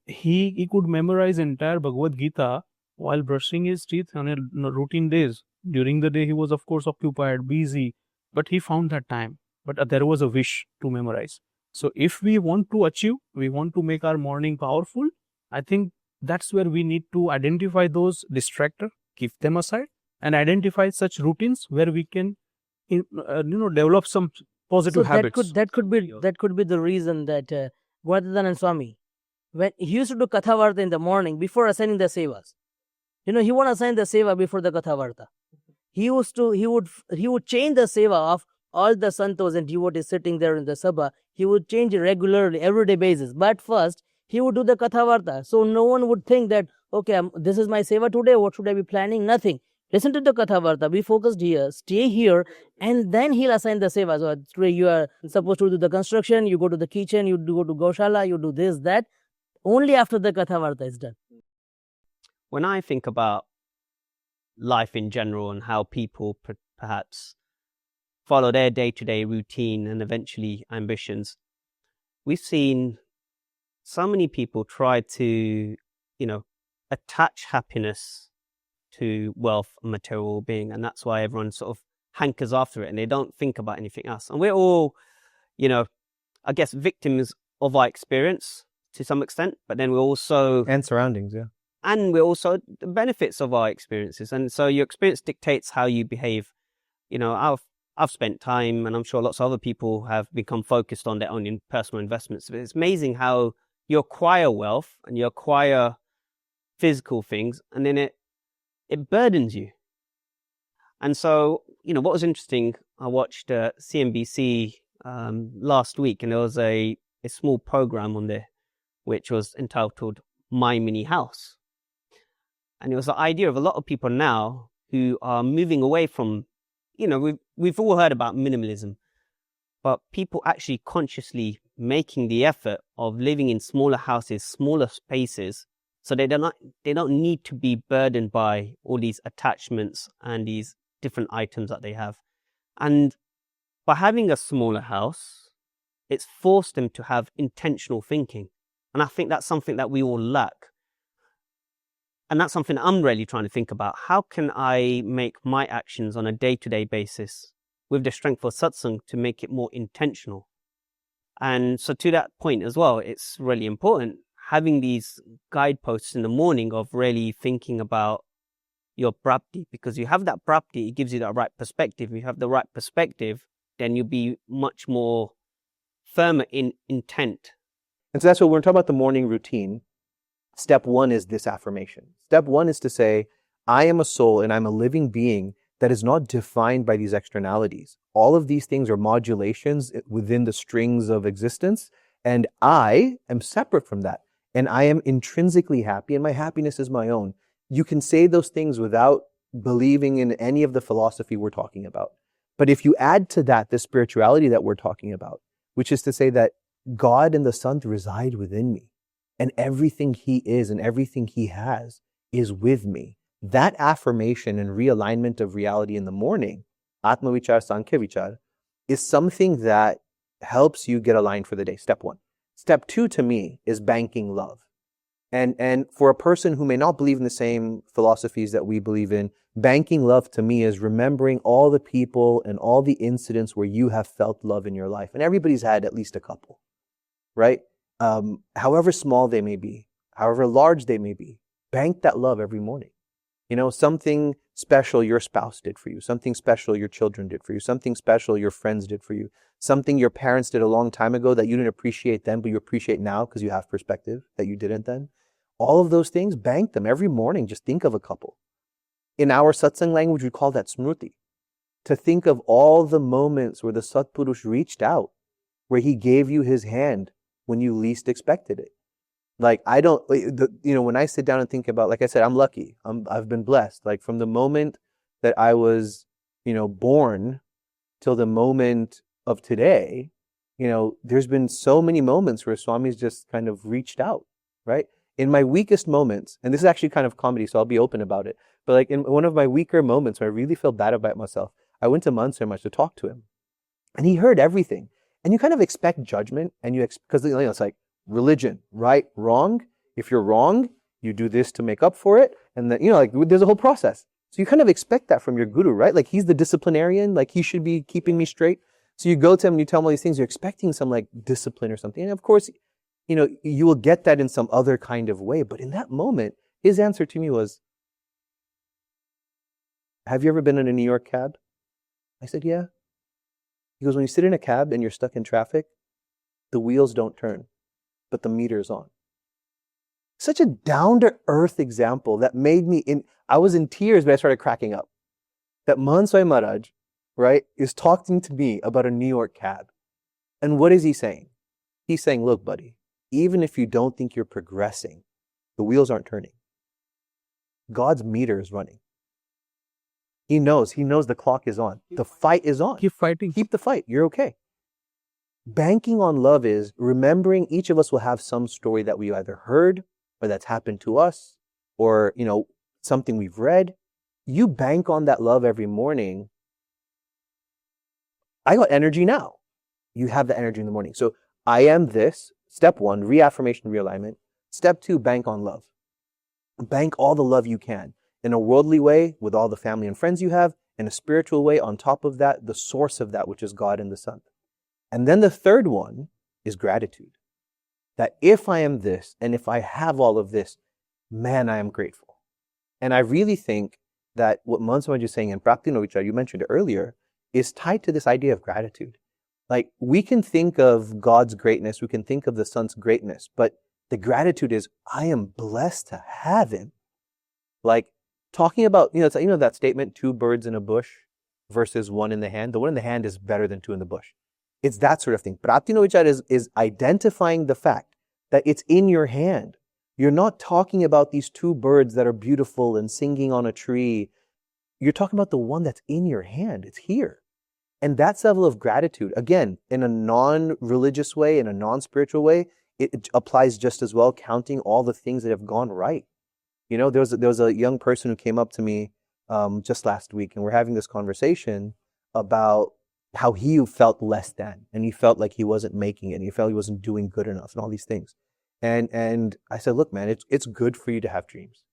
he could memorize entire Bhagavad Gita while brushing his teeth on a routine days. During the day, he was of course occupied, busy, but he found that time. But there was a wish to memorize. So if we want to achieve, we want to make our morning powerful, I think that's where we need to identify those distractors, keep them aside, and identify such routines where we can, develop some positive habits. That could be the reason that Gadhada Swami, when he used to do Kathavarta in the morning before assigning the sevas, he won't assign the seva before the Kathavarta. He would change the seva of all the santos and devotees sitting there in the sabha. He would change it regularly, everyday basis. But first, he would do the Kathavarta. So no one would think that, okay, this is my seva today, what should I be planning? Nothing. Listen to the Kathavarta, be focused here, stay here, and then he'll assign the seva. So today you are supposed to do the construction, you go to the kitchen, you go to Gaushala, you do this, that. Only after the Kathavarta is done. When I think about life in general and how people perhaps follow their day-to-day routine and eventually ambitions, we've seen so many people try to, attach happiness to wealth and material being, and that's why everyone sort of hankers after it and they don't think about anything else. And we're all, I guess, victims of our experience to some extent, but then we're also... and surroundings, yeah. And we're also the benefits of our experiences. And so your experience dictates how you behave. I've spent time, and I'm sure lots of other people have become focused on their own personal investments. But it's amazing how you acquire wealth and you acquire physical things, and then it burdens you. And so, what was interesting, I watched CNBC last week, and there was a small program on there which was entitled My Mini House. And it was the idea of a lot of people now who are moving away from, we've all heard about minimalism, but people actually consciously making the effort of living in smaller houses, smaller spaces, so they don't need to be burdened by all these attachments and these different items that they have. And by having a smaller house, it's forced them to have intentional thinking. And I think that's something that we all lack. And that's something I'm really trying to think about. How can I make my actions on a day-to-day basis with the strength of satsang to make it more intentional? And so to that point as well, it's really important having these guideposts in the morning of really thinking about your prapti, because you have that prapti, it gives you that right perspective. If you have the right perspective, then you'll be much more firmer in intent. And so that's what we're talking about, the morning routine. Step one is this affirmation. Step one is to say, I am a soul and I'm a living being that is not defined by these externalities. All of these things are modulations within the strings of existence, and I am separate from that. And I am intrinsically happy, and my happiness is my own. You can say those things without believing in any of the philosophy we're talking about. But if you add to that the spirituality that we're talking about, which is to say that God and the Sant reside within me, and everything He is and everything He has is with me. That affirmation and realignment of reality in the morning, Atma Vichar, Sankhya Vichar, is something that helps you get aligned for the day. Step one. Step two, to me, is banking love. And for a person who may not believe in the same philosophies that we believe in, banking love to me is remembering all the people and all the incidents where you have felt love in your life. And everybody's had at least a couple, right? However small they may be, however large they may be, bank that love every morning. something special your spouse did for you, something special your children did for you, something special your friends did for you, something your parents did a long time ago that you didn't appreciate then, but you appreciate now because you have perspective that you didn't then. All of those things, bank them every morning. Just think of a couple. In our satsang language, we call that smruti. To think of all the moments where the Satpurush reached out, where he gave you his hand when you least expected it. Like, when I sit down and think about, like I said, I'm lucky. I've been blessed. Like, from the moment that I was, born till the moment of today, there's been so many moments where Swami's just kind of reached out, right? In my weakest moments, and this is actually kind of comedy, so I'll be open about it. But like in one of my weaker moments where I really felt bad about myself, I went to Mahant so much to talk to him. And he heard everything. And you kind of expect judgment, and because it's like religion, right, wrong. If you're wrong, you do this to make up for it. And then, there's a whole process. So you kind of expect that from your guru, right? Like, he's the disciplinarian, like he should be keeping me straight. So you go to him and you tell him all these things, you're expecting some like discipline or something. And of course, you will get that in some other kind of way. But in that moment, his answer to me was, have you ever been in a New York cab? I said, yeah. He goes, when you sit in a cab and you're stuck in traffic, the wheels don't turn, but the meter's on. Such a down-to-earth example that made me, I was in tears, but I started cracking up. That Bhagwan Swami Maharaj, right, is talking to me about a New York cab. And what is he saying? He's saying, look, buddy, even if you don't think you're progressing, the wheels aren't turning. God's meter is running. He knows the clock is on. The fight is on. Keep fighting. Keep the fight. You're okay. Banking on love is remembering each of us will have some story that we either heard or that's happened to us or, something we've read. You bank on that love every morning. I got energy now. You have the energy in the morning. So I am this. Step 1, reaffirmation, realignment. Step 2, bank on love. Bank all the love you can. In a worldly way, with all the family and friends you have. In a spiritual way, on top of that, the source of that, which is God and the Son. And then the third one is gratitude. That if I am this, and if I have all of this, man, I am grateful. And I really think that what Mahant Swami is saying in Prapti Novichar, you mentioned it earlier, is tied to this idea of gratitude. Like, we can think of God's greatness, we can think of the Son's greatness, but the gratitude is, I am blessed to have him. Like, talking about, it's that statement, 2 birds in a bush versus 1 in the hand. The 1 in the hand is better than 2 in the bush. It's that sort of thing. Prapti Novichar is identifying the fact that it's in your hand. You're not talking about these 2 birds that are beautiful and singing on a tree. You're talking about the one that's in your hand. It's here. And that level of gratitude, again, in a non-religious way, in a non-spiritual way, it applies just as well, counting all the things that have gone right. There was a young person who came up to me just last week, and we're having this conversation about how he felt less than, and he felt like he wasn't making it, and he felt he wasn't doing good enough, and all these things. And I said, look, man, it's good for you to have dreams,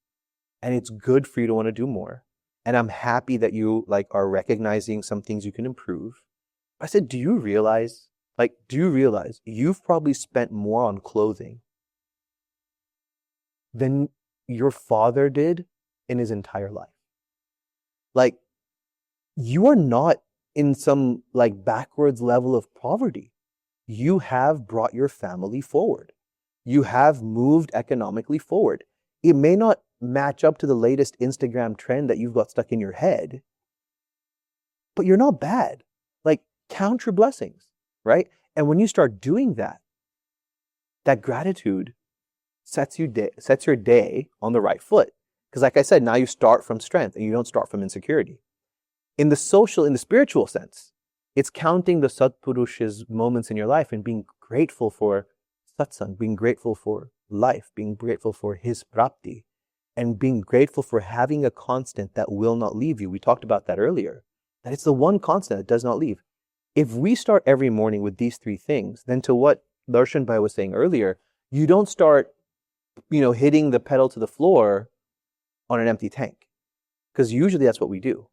and it's good for you to want to do more. And I'm happy that you are recognizing some things you can improve. I said, do you realize you've probably spent more on clothing than your father did in his entire life? Like, you are not in some backwards level of poverty. You have brought your family forward. You have moved economically forward. It may not match up to the latest Instagram trend that you've got stuck in your head, but you're not bad. Count your blessings, right? And when you start doing that, that gratitude sets your day on the right foot. Because like I said, now you start from strength and you don't start from insecurity. In the spiritual sense, it's counting the Satpurush's moments in your life and being grateful for satsang, being grateful for life, being grateful for his prapti, and being grateful for having a constant that will not leave you. We talked about that earlier, that it's the one constant that does not leave. If we start every morning with these 3 things, then to what Darshan Bhai was saying earlier, you don't start, hitting the pedal to the floor on an empty tank. Because usually that's what we do.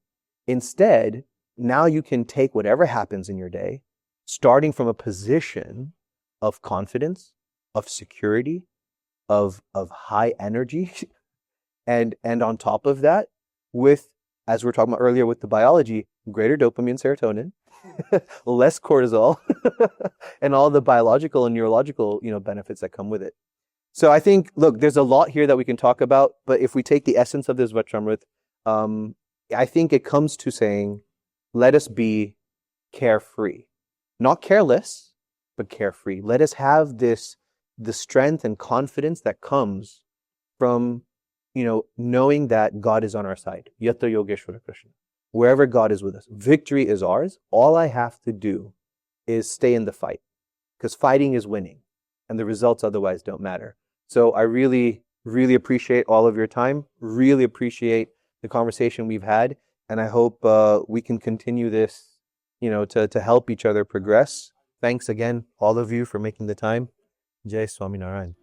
Instead, now you can take whatever happens in your day, starting from a position of confidence, of security, of high energy, And on top of that, with, as we were talking about earlier with the biology, greater dopamine, serotonin, less cortisol, and all the biological and neurological, benefits that come with it. So I think, look, there's a lot here that we can talk about, but if we take the essence of this Vachanamrut, I think it comes to saying, let us be carefree. Not careless, but carefree. Let us have the strength and confidence that comes from, knowing that God is on our side. Yatra Yogeshwara Krishna. Wherever God is with us. Victory is ours. All I have to do is stay in the fight. Because fighting is winning. And the results otherwise don't matter. So I really, really appreciate all of your time. Really appreciate the conversation we've had. And I hope we can continue this, to help each other progress. Thanks again, all of you, for making the time. Jai Swaminarayan.